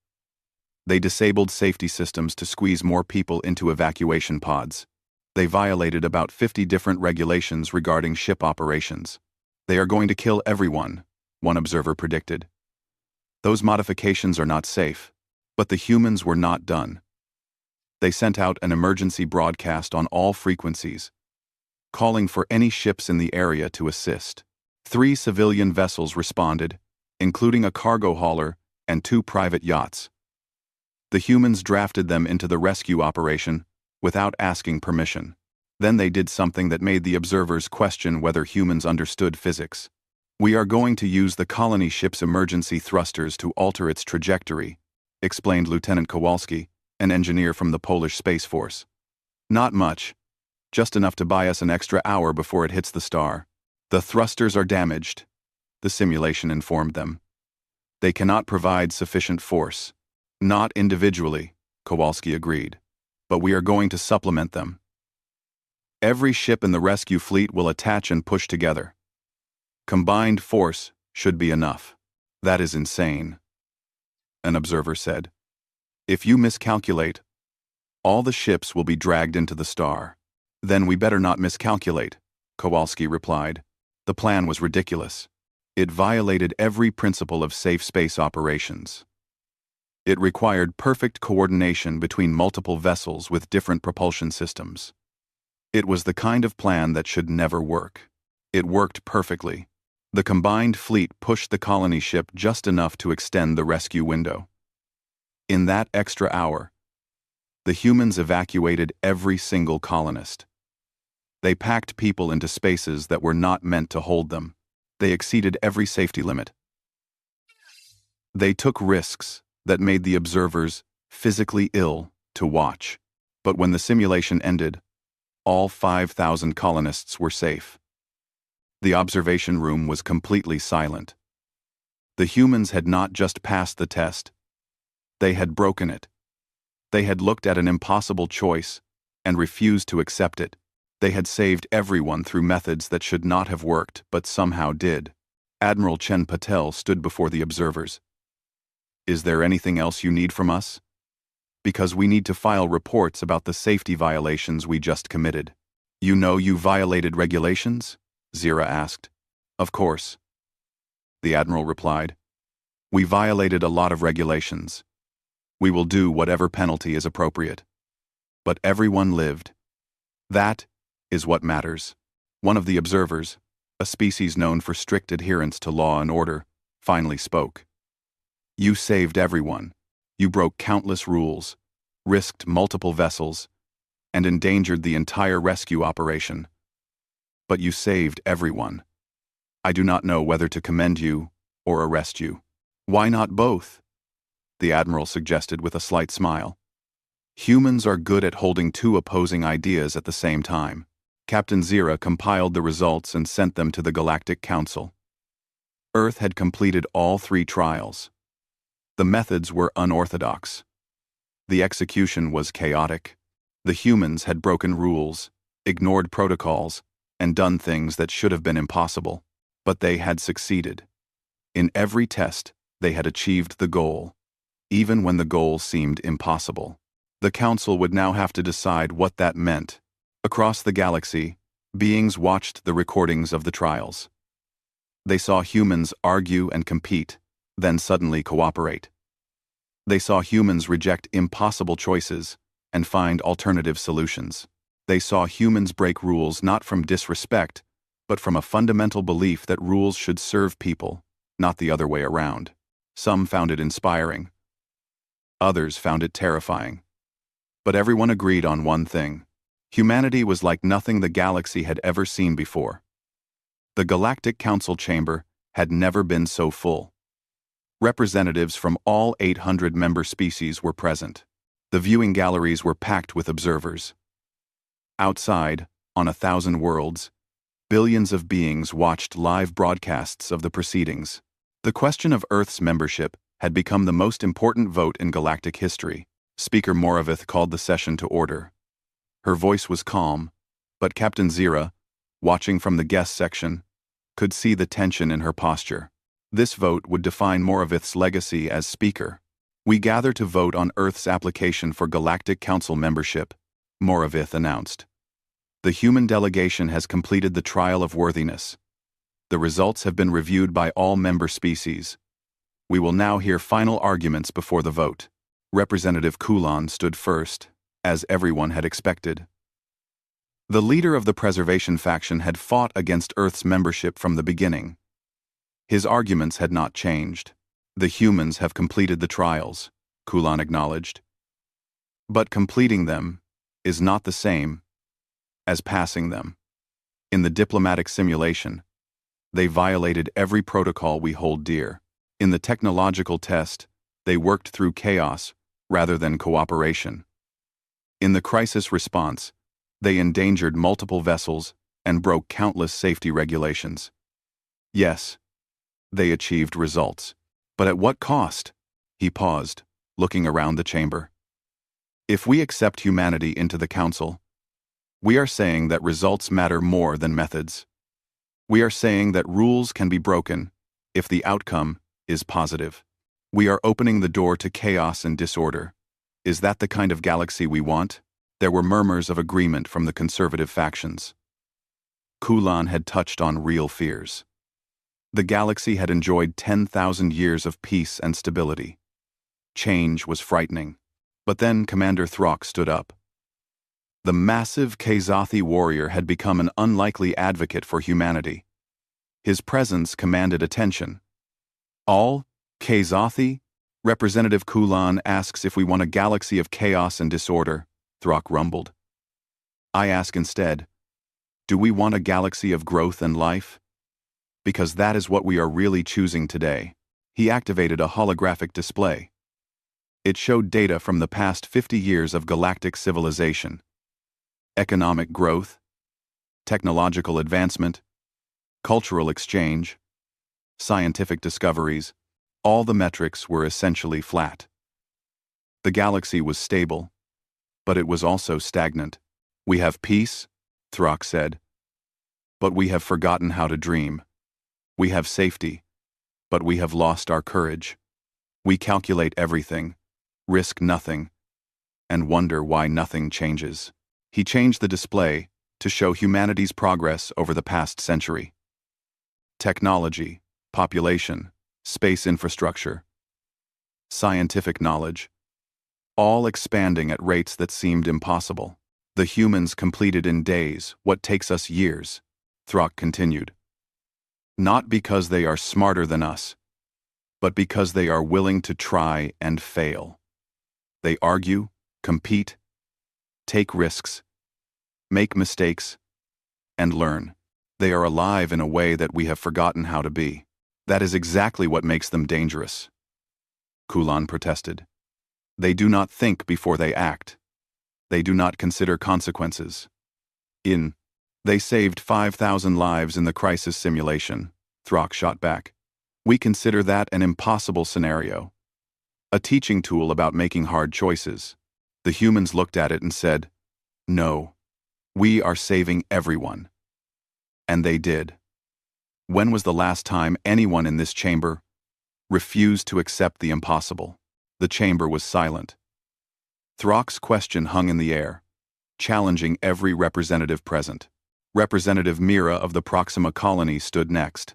They disabled safety systems to squeeze more people into evacuation pods. They violated about 50 different regulations regarding ship operations. They are going to kill everyone, one observer predicted. Those modifications are not safe, but the humans were not done. They sent out an emergency broadcast on all frequencies, calling for any ships in the area to assist. 3 civilian vessels responded, including a cargo hauler and 2 private yachts. The humans drafted them into the rescue operation without asking permission. Then they did something that made the observers question whether humans understood physics. We are going to use the colony ship's emergency thrusters to alter its trajectory, explained Lieutenant Kowalski, an engineer from the Polish Space Force. Not much. Just enough to buy us an extra hour before it hits the star. The thrusters are damaged, the simulation informed them. They cannot provide sufficient force. Not individually, Kowalski agreed, but we are going to supplement them. Every ship in the rescue fleet will attach and push together. Combined force should be enough. That is insane, an observer said. If you miscalculate, all the ships will be dragged into the star. Then we better not miscalculate, Kowalski replied. The plan was ridiculous. It violated every principle of safe space operations. It required perfect coordination between multiple vessels with different propulsion systems. It was the kind of plan that should never work. It worked perfectly. The combined fleet pushed the colony ship just enough to extend the rescue window. In that extra hour, the humans evacuated every single colonist. They packed people into spaces that were not meant to hold them. They exceeded every safety limit. They took risks that made the observers physically ill to watch. But when the simulation ended, all 5,000 colonists were safe. The observation room was completely silent. The humans had not just passed the test. They had broken it. They had looked at an impossible choice and refused to accept it. They had saved everyone through methods that should not have worked, but somehow did. Admiral Chen Patel stood before the observers. Is there anything else you need from us? Because we need to file reports about the safety violations we just committed. You know you violated regulations? Zira asked. Of course. The Admiral replied. We violated a lot of regulations. We will do whatever penalty is appropriate. But everyone lived. That is what matters. One of the observers, a species known for strict adherence to law and order, finally spoke. You saved everyone. You broke countless rules, risked multiple vessels, and endangered the entire rescue operation. But you saved everyone. I do not know whether to commend you or arrest you. Why not both? The Admiral suggested with a slight smile. Humans are good at holding two opposing ideas at the same time. Captain Zira compiled the results and sent them to the Galactic Council. Earth had completed all 3 trials. The methods were unorthodox. The execution was chaotic. The humans had broken rules, ignored protocols, and done things that should have been impossible. But they had succeeded. In every test, they had achieved the goal, even when the goal seemed impossible. The Council would now have to decide what that meant. Across the galaxy, beings watched the recordings of the trials. They saw humans argue and compete, then suddenly cooperate. They saw humans reject impossible choices and find alternative solutions. They saw humans break rules not from disrespect, but from a fundamental belief that rules should serve people, not the other way around. Some found it inspiring. Others found it terrifying. But everyone agreed on one thing. Humanity was like nothing the galaxy had ever seen before. The Galactic Council chamber had never been so full. Representatives from all 800 member species were present. The viewing galleries were packed with observers. Outside, on 1,000 worlds, billions of beings watched live broadcasts of the proceedings. The question of Earth's membership had become the most important vote in galactic history. Speaker Moravith called the session to order. Her voice was calm, but Captain Zira, watching from the guest section, could see the tension in her posture. This vote would define Moravith's legacy as speaker. We gather to vote on Earth's application for Galactic Council membership, Moravith announced. The human delegation has completed the trial of worthiness. The results have been reviewed by all member species. We will now hear final arguments before the vote. Representative Kulan stood first, as everyone had expected. The leader of the preservation faction had fought against Earth's membership from the beginning. His arguments had not changed. The humans have completed the trials, Kulan acknowledged. But completing them is not the same as passing them. In the diplomatic simulation, they violated every protocol we hold dear. In the technological test, They worked through chaos rather than cooperation. In the crisis response, they endangered multiple vessels and broke countless safety regulations. Yes, they achieved results. But at what cost? He paused, looking around the chamber. If we accept humanity into the Council, we are saying that results matter more than methods. We are saying that rules can be broken if the outcome is positive. We are opening the door to chaos and disorder. Is that the kind of galaxy we want? There were murmurs of agreement from the conservative factions. Kulan had touched on real fears. The galaxy had enjoyed 10,000 years of peace and stability. Change was frightening. But then Commander Throck stood up. The massive Kazathi warrior had become an unlikely advocate for humanity. His presence commanded attention. All Kazathi? Representative Kulan asks if we want a galaxy of chaos and disorder, Throck rumbled. I ask instead, do we want a galaxy of growth and life? Because that is what we are really choosing today. He activated a holographic display. It showed data from the past 50 years of galactic civilization. Economic growth, technological advancement, cultural exchange, scientific discoveries, all the metrics were essentially flat. The galaxy was stable, but it was also stagnant. We have peace, Throck said, but we have forgotten how to dream. We have safety, but we have lost our courage. We calculate everything, risk nothing, and wonder why nothing changes. He changed the display to show humanity's progress over the past century. Technology, population, space infrastructure, scientific knowledge, all expanding at rates that seemed impossible. The humans completed in days what takes us years, Throck continued. Not because they are smarter than us, but because they are willing to try and fail. They argue, compete, take risks, make mistakes, and learn. They are alive in a way that we have forgotten how to be. That is exactly what makes them dangerous. Kulan protested. They do not think before they act. They do not consider consequences. They saved 5,000 lives in the crisis simulation, Throck shot back. We consider that an impossible scenario. A teaching tool about making hard choices. The humans looked at it and said, no, we are saving everyone. And they did. When was the last time anyone in this chamber refused to accept the impossible? The chamber was silent. Throck's question hung in the air, challenging every representative present. Representative Mira of the Proxima colony stood next.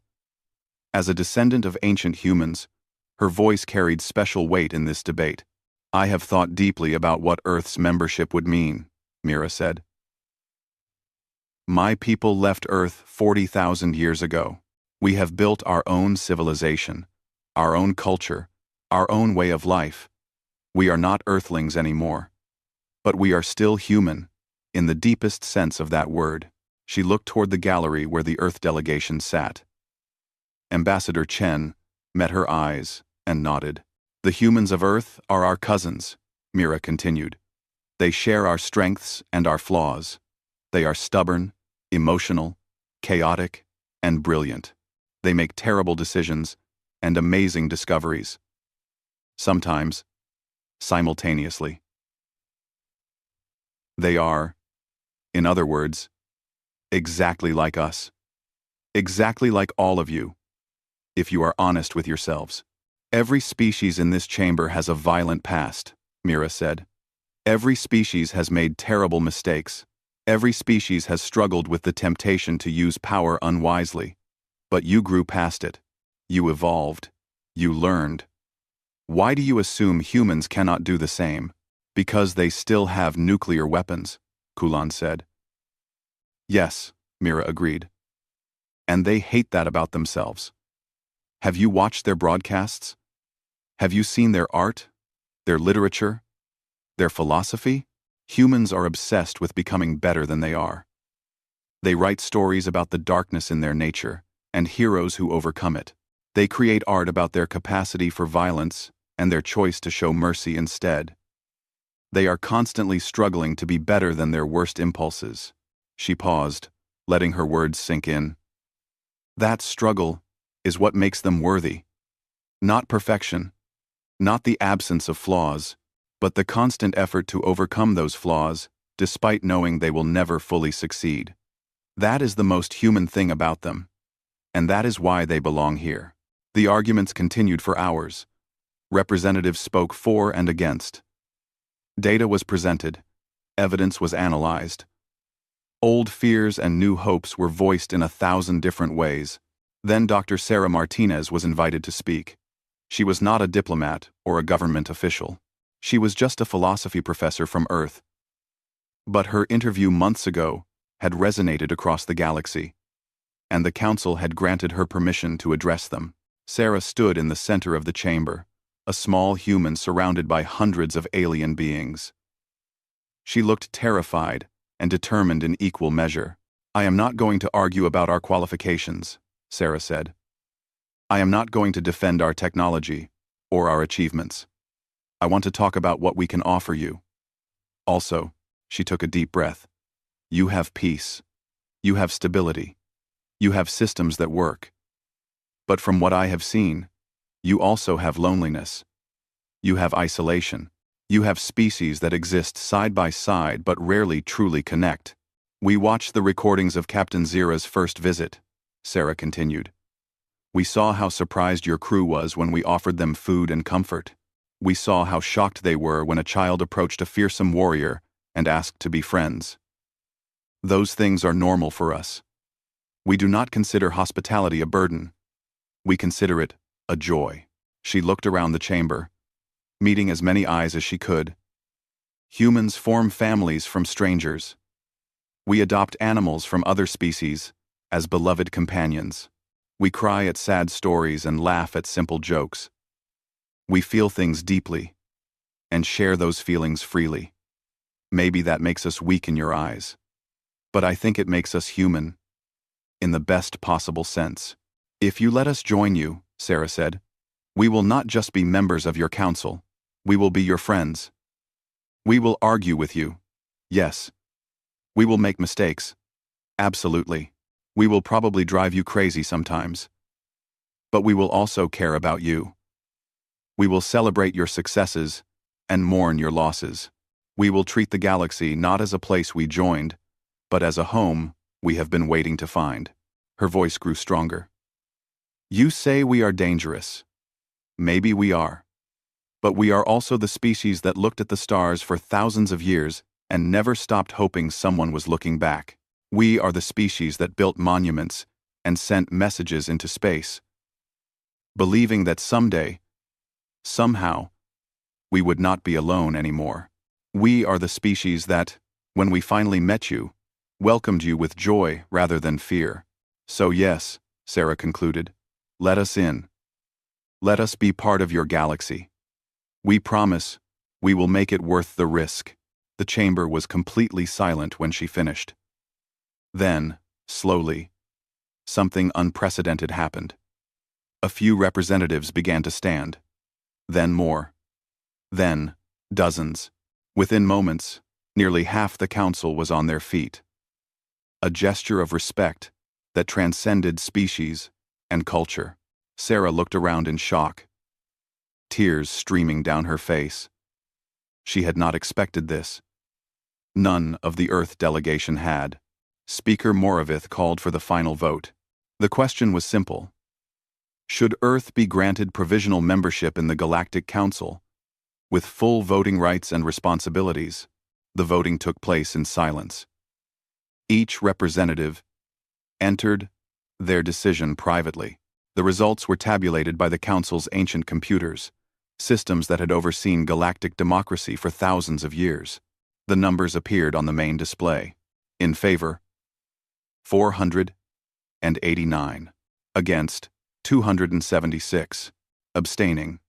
As a descendant of ancient humans, her voice carried special weight in this debate. I have thought deeply about what Earth's membership would mean, Mira said. My people left Earth 40,000 years ago. We have built our own civilization, our own culture, our own way of life. We are not Earthlings anymore. But we are still human, in the deepest sense of that word. She looked toward the gallery where the Earth delegation sat. Ambassador Chen met her eyes and nodded. The humans of Earth are our cousins, Mira continued. They share our strengths and our flaws. They are stubborn, emotional, chaotic, and brilliant. They make terrible decisions and amazing discoveries. Sometimes, simultaneously. They are, in other words, exactly like us. Exactly like all of you, if you are honest with yourselves. Every species in this chamber has a violent past, Mira said. Every species has made terrible mistakes. Every species has struggled with the temptation to use power unwisely. But you grew past it. You evolved. You learned. Why do you assume humans cannot do the same? Because they still have nuclear weapons, Kulan said. Yes, Mira agreed. And they hate that about themselves. Have you watched their broadcasts? Have you seen their art, their literature, their philosophy? Humans are obsessed with becoming better than they are. They write stories about the darkness in their nature and heroes who overcome it. They create art about their capacity for violence and their choice to show mercy instead. They are constantly struggling to be better than their worst impulses. She paused, letting her words sink in. That struggle is what makes them worthy. Not perfection, not the absence of flaws, but the constant effort to overcome those flaws, despite knowing they will never fully succeed. That is the most human thing about them. And that is why they belong here. The arguments continued for hours. Representatives spoke for and against. Data was presented. Evidence was analyzed. Old fears and new hopes were voiced in 1,000 different ways. Then Dr. Sarah Martinez was invited to speak. She was not a diplomat or a government official. She was just a philosophy professor from Earth. But her interview months ago had resonated across the galaxy, and the council had granted her permission to address them. Sarah stood in the center of the chamber, a small human surrounded by hundreds of alien beings. She looked terrified and determined in equal measure. "I am not going to argue about our qualifications," Sarah said. "I am not going to defend our technology or our achievements. I want to talk about what we can offer you. Also," she took a deep breath, "you have peace. You have stability. You have systems that work. But from what I have seen, you also have loneliness. You have isolation. You have species that exist side by side but rarely truly connect. We watched the recordings of Captain Zira's first visit," Sarah continued. "We saw how surprised your crew was when we offered them food and comfort. We saw how shocked they were when a child approached a fearsome warrior and asked to be friends. Those things are normal for us. We do not consider hospitality a burden. We consider it a joy." She looked around the chamber, meeting as many eyes as she could. "Humans form families from strangers. We adopt animals from other species as beloved companions. We cry at sad stories and laugh at simple jokes. We feel things deeply and share those feelings freely. Maybe that makes us weak in your eyes, but I think it makes us human, in the best possible sense. If you let us join you," Sarah said, "we will not just be members of your council, we will be your friends. We will argue with you. Yes. We will make mistakes. Absolutely. We will probably drive you crazy sometimes. But we will also care about you. We will celebrate your successes and mourn your losses. We will treat the galaxy not as a place we joined, but as a home we have been waiting to find." Her voice grew stronger. "You say we are dangerous. Maybe we are. But we are also the species that looked at the stars for thousands of years and never stopped hoping someone was looking back. We are the species that built monuments and sent messages into space, believing that someday, somehow, we would not be alone anymore. We are the species that, when we finally met you, welcomed you with joy rather than fear. So yes," Sarah concluded, "let us in. Let us be part of your galaxy. We promise we will make it worth the risk." The chamber was completely silent when she finished. Then, slowly, something unprecedented happened. A few representatives began to stand. Then more. Then, dozens. Within moments, nearly half the council was on their feet. A gesture of respect that transcended species and culture. Sarah looked around in shock, tears streaming down her face. She had not expected this. None of the Earth delegation had. Speaker Moravith called for the final vote. The question was simple. Should Earth be granted provisional membership in the Galactic Council, with full voting rights and responsibilities? The voting took place in silence. Each representative entered their decision privately. The results were tabulated by the Council's ancient computers, systems that had overseen galactic democracy for thousands of years. The numbers appeared on the main display. In favor, 489. Against, 276. Abstaining,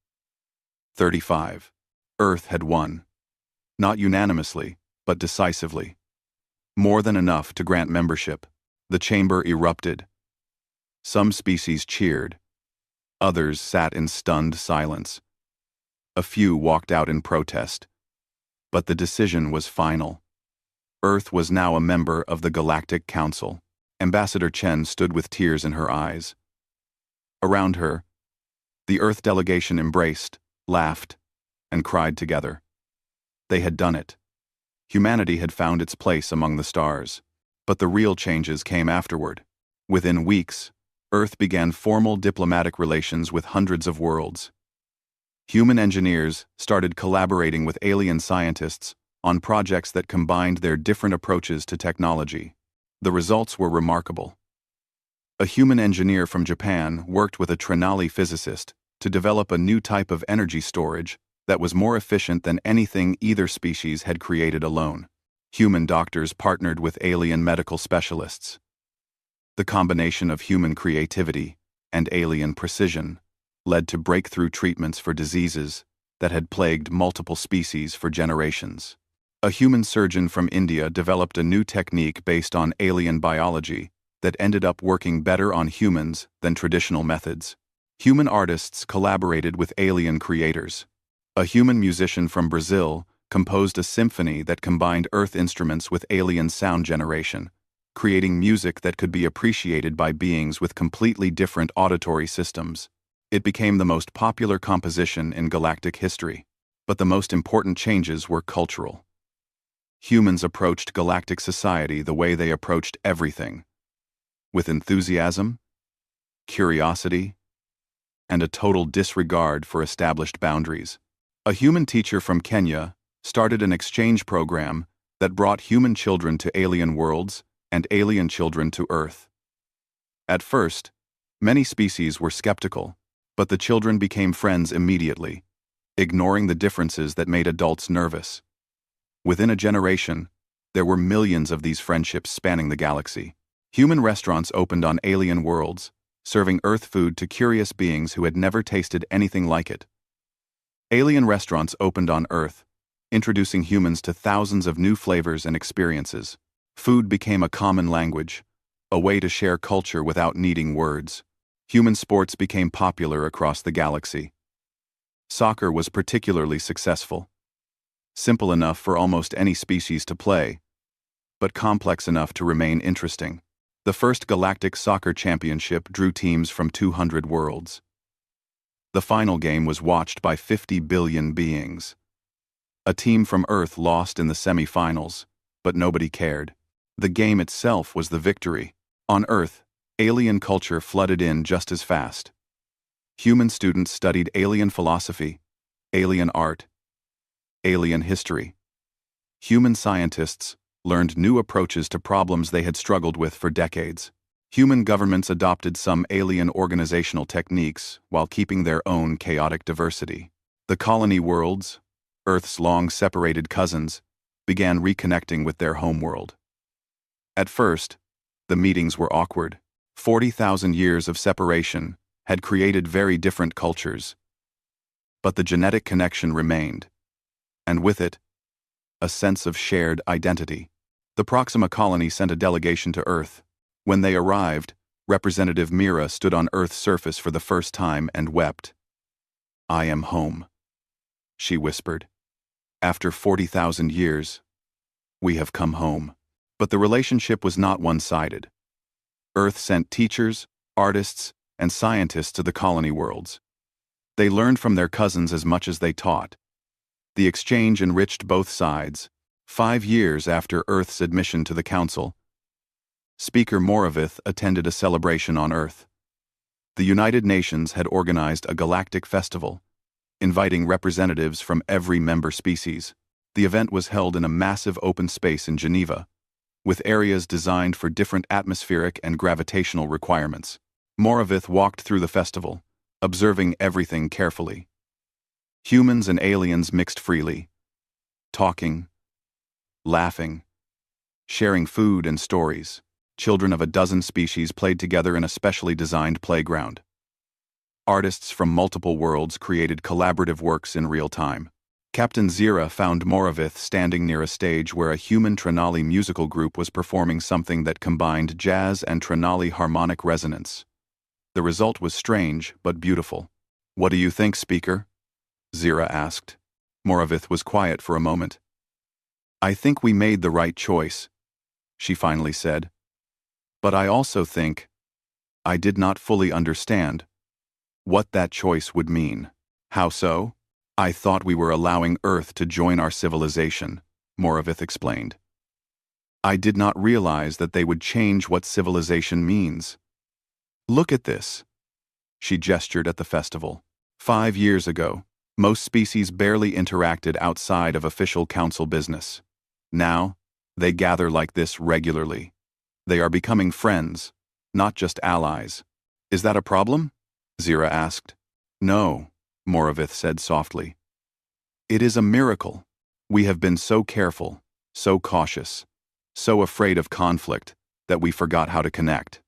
35. Earth had won. Not unanimously, but decisively. More than enough to grant membership. The chamber erupted. Some species cheered. Others sat in stunned silence. A few walked out in protest. But the decision was final. Earth was now a member of the Galactic Council. Ambassador Chen stood with tears in her eyes. Around her, the Earth delegation embraced, laughed, and cried together. They had done it. Humanity had found its place among the stars. But the real changes came afterward. Within weeks, Earth began formal diplomatic relations with hundreds of worlds. Human engineers started collaborating with alien scientists on projects that combined their different approaches to technology. The results were remarkable. A human engineer from Japan worked with a Trinali physicist to develop a new type of energy storage that was more efficient than anything either species had created alone. Human doctors partnered with alien medical specialists. The combination of human creativity and alien precision led to breakthrough treatments for diseases that had plagued multiple species for generations. A human surgeon from India developed a new technique based on alien biology that ended up working better on humans than traditional methods. Human artists collaborated with alien creators. A human musician from Brazil composed a symphony that combined Earth instruments with alien sound generation, creating music that could be appreciated by beings with completely different auditory systems. It became the most popular composition in galactic history. But the most important changes were cultural. Humans approached galactic society the way they approached everything, with enthusiasm, curiosity, and a total disregard for established boundaries. A human teacher from Kenya started an exchange program that brought human children to alien worlds and alien children to Earth. At first, many species were skeptical, but the children became friends immediately, ignoring the differences that made adults nervous. Within a generation, there were millions of these friendships spanning the galaxy. Human restaurants opened on alien worlds, serving Earth food to curious beings who had never tasted anything like it. Alien restaurants opened on Earth, introducing humans to thousands of new flavors and experiences. Food became a common language, a way to share culture without needing words. Human sports became popular across the galaxy. Soccer was particularly successful. Simple enough for almost any species to play, but complex enough to remain interesting. The first Galactic Soccer Championship drew teams from 200 worlds. The final game was watched by 50 billion beings. A team from Earth lost in the semi-finals, but nobody cared. The game itself was the victory. On Earth, alien culture flooded in just as fast. Human students studied alien philosophy, alien art, alien history. Human scientists learned new approaches to problems they had struggled with for decades. Human governments adopted some alien organizational techniques while keeping their own chaotic diversity. The colony worlds, Earth's long-separated cousins, began reconnecting with their homeworld. At first, the meetings were awkward. 40,000 years of separation had created very different cultures. But the genetic connection remained, and with it, a sense of shared identity. The Proxima colony sent a delegation to Earth. When they arrived, Representative Mira stood on Earth's surface for the first time and wept. "I am home," she whispered. "After 40,000 years, we have come home." But the relationship was not one-sided. Earth sent teachers, artists, and scientists to the colony worlds. They learned from their cousins as much as they taught. The exchange enriched both sides. 5 years after Earth's admission to the Council, Speaker Moravith attended a celebration on Earth. The United Nations had organized a galactic festival, inviting representatives from every member species. The event was held in a massive open space in Geneva, with areas designed for different atmospheric and gravitational requirements. Moravith walked through the festival, observing everything carefully. Humans and aliens mixed freely, talking, laughing, sharing food and stories. Children of a dozen species played together in a specially designed playground. Artists from multiple worlds created collaborative works in real time. Captain Zira found Moravith standing near a stage where a human Trinali musical group was performing something that combined jazz and Trinali harmonic resonance. The result was strange but beautiful. "What do you think, Speaker?" Zira asked. Moravith was quiet for a moment. I think we made the right choice, she finally said. But I also think I did not fully understand what that choice would mean. How so? I thought we were allowing Earth to join our civilization, Moravith explained. I did not realize that they would change what civilization means. Look at this. She gestured at the festival. 5 years ago, most species barely interacted outside of official council business. Now, they gather like this regularly. They are becoming friends, not just allies. Is that a problem? Zira asked. No, Moravith said softly. It is a miracle. We have been so careful, so cautious, so afraid of conflict that we forgot how to connect.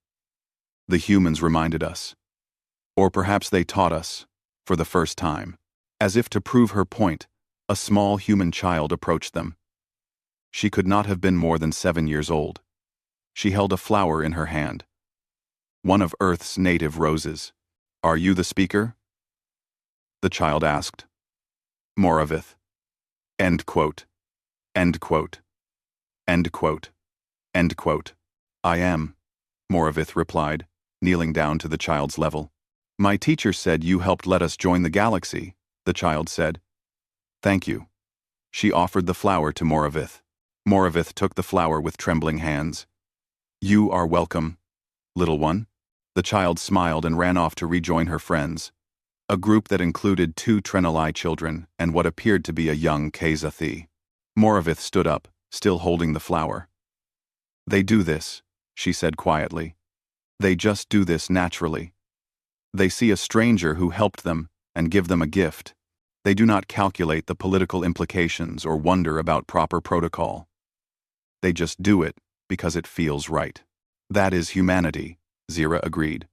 The humans reminded us. Or perhaps they taught us, for the first time. As if to prove her point, a small human child approached them. She could not have been more than 7 years old. She held a flower in her hand. One of Earth's native roses. Are you the speaker? The child asked. Moravith. End quote. End quote. End quote. End quote. I am, Moravith replied, kneeling down to the child's level. My teacher said you helped let us join the galaxy, the child said. Thank you. She offered the flower to Moravith. Moravith took the flower with trembling hands. You are welcome, little one. The child smiled and ran off to rejoin her friends, a group that included 2 Trenali children and what appeared to be a young Kazathi. Moravith stood up, still holding the flower. They do this, she said quietly. They just do this naturally. They see a stranger who helped them and give them a gift. They do not calculate the political implications or wonder about proper protocol. They just do it because it feels right. That is humanity, Zira agreed.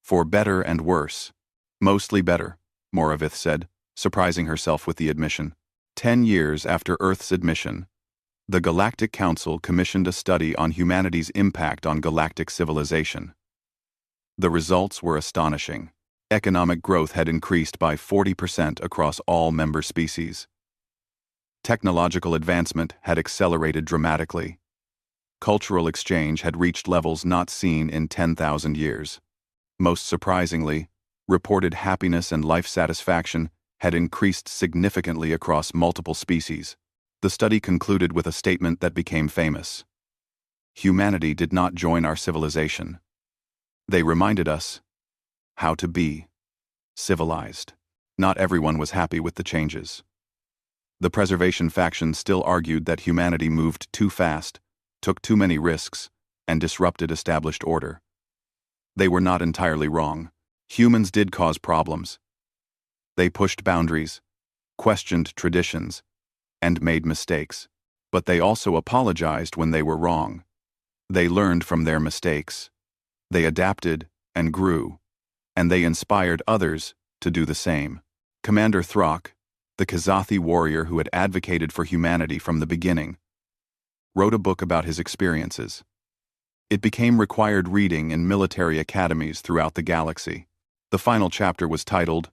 For better and worse. Mostly better, Moravith said, surprising herself with the admission. 10 years after Earth's admission, the Galactic Council commissioned a study on humanity's impact on galactic civilization. The results were astonishing. Economic growth had increased by 40% across all member species. Technological advancement had accelerated dramatically. Cultural exchange had reached levels not seen in 10,000 years. Most surprisingly, reported happiness and life satisfaction had increased significantly across multiple species. The study concluded with a statement that became famous. Humanity did not join our civilization. They reminded us how to be civilized. Not everyone was happy with the changes. The preservation faction still argued that humanity moved too fast, took too many risks, and disrupted established order. They were not entirely wrong. Humans did cause problems. They pushed boundaries, questioned traditions, and made mistakes. But they also apologized when they were wrong. They learned from their mistakes. They adapted and grew, and they inspired others to do the same. Commander Throck, the Kazathi warrior who had advocated for humanity from the beginning, wrote a book about his experiences. It became required reading in military academies throughout the galaxy. The final chapter was titled,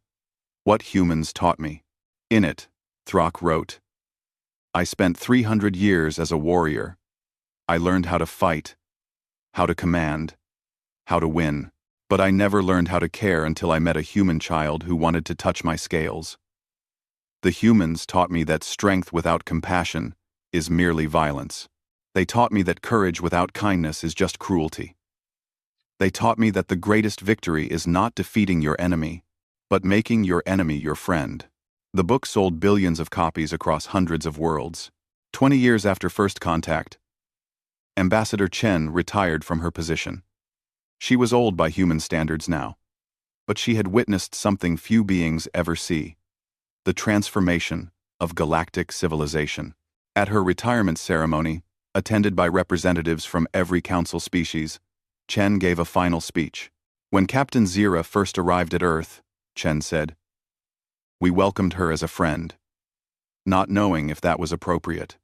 What Humans Taught Me. In it, Throck wrote, I spent 300 years as a warrior. I learned how to fight, how to command, how to win. But I never learned how to care until I met a human child who wanted to touch my scales. The humans taught me that strength without compassion is merely violence. They taught me that courage without kindness is just cruelty. They taught me that the greatest victory is not defeating your enemy, but making your enemy your friend. The book sold billions of copies across hundreds of worlds. 20 years after first contact, Ambassador Chen retired from her position. She was old by human standards now, but she had witnessed something few beings ever see: the transformation of galactic civilization. At her retirement ceremony, attended by representatives from every council species, Chen gave a final speech. When Captain Zira first arrived at Earth, Chen said, we welcomed her as a friend, not knowing if that was appropriate.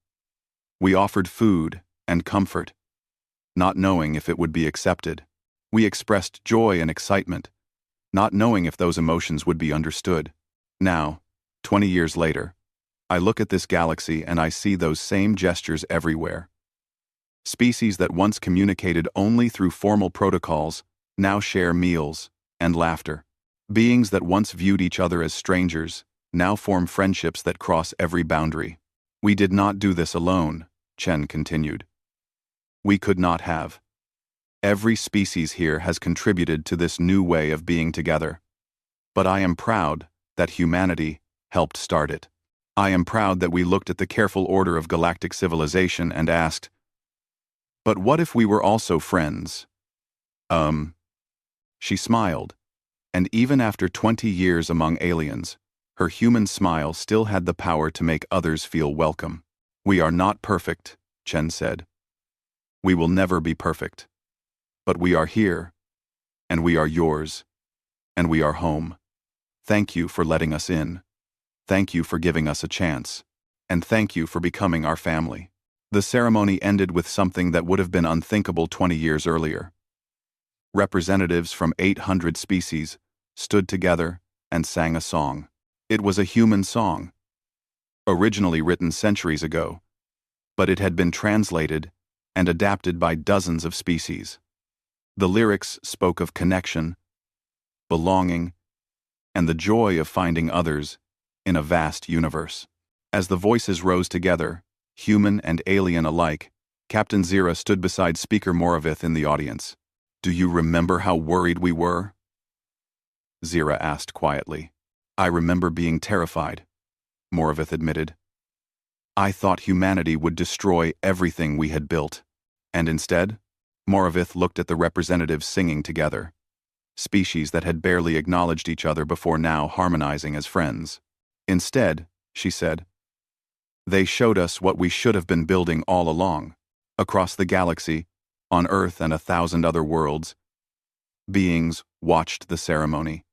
We offered food and comfort, not knowing if it would be accepted. We expressed joy and excitement, not knowing if those emotions would be understood. Now, 20 years later, I look at this galaxy and I see those same gestures everywhere. Species that once communicated only through formal protocols now share meals and laughter. Beings that once viewed each other as strangers now form friendships that cross every boundary. We did not do this alone, Chen continued. We could not have. Every species here has contributed to this new way of being together. But I am proud that humanity helped start it. I am proud that we looked at the careful order of galactic civilization and asked, but what if we were also friends? She smiled, and even after 20 years among aliens, her human smile still had the power to make others feel welcome. We are not perfect, Chen said. We will never be perfect. But we are here, and we are yours, and we are home. Thank you for letting us in. Thank you for giving us a chance. And thank you for becoming our family. The ceremony ended with something that would have been unthinkable 20 years earlier. Representatives from 800 species stood together and sang a song. It was a human song, originally written centuries ago, but it had been translated and adapted by dozens of species. The lyrics spoke of connection, belonging, and the joy of finding others in a vast universe. As the voices rose together, human and alien alike, Captain Zira stood beside Speaker Moravith in the audience. Do you remember how worried we were? Zira asked quietly. I remember being terrified, Moravith admitted. I thought humanity would destroy everything we had built. And instead, Moravith looked at the representatives singing together. Species that had barely acknowledged each other before now harmonizing as friends. Instead, she said, they showed us what we should have been building all along. Across the galaxy, on Earth and 1,000 other worlds, beings watched the ceremony.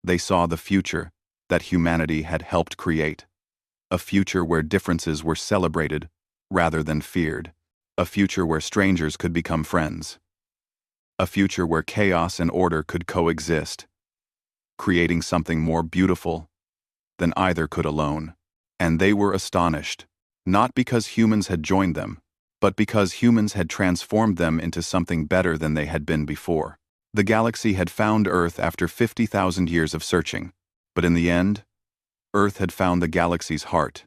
They saw the future that humanity had helped create. A future where differences were celebrated rather than feared. A future where strangers could become friends. A future where chaos and order could coexist, creating something more beautiful than either could alone. And they were astonished, not because humans had joined them, but because humans had transformed them into something better than they had been before. The galaxy had found Earth after 50,000 years of searching, but in the end, Earth had found the galaxy's heart.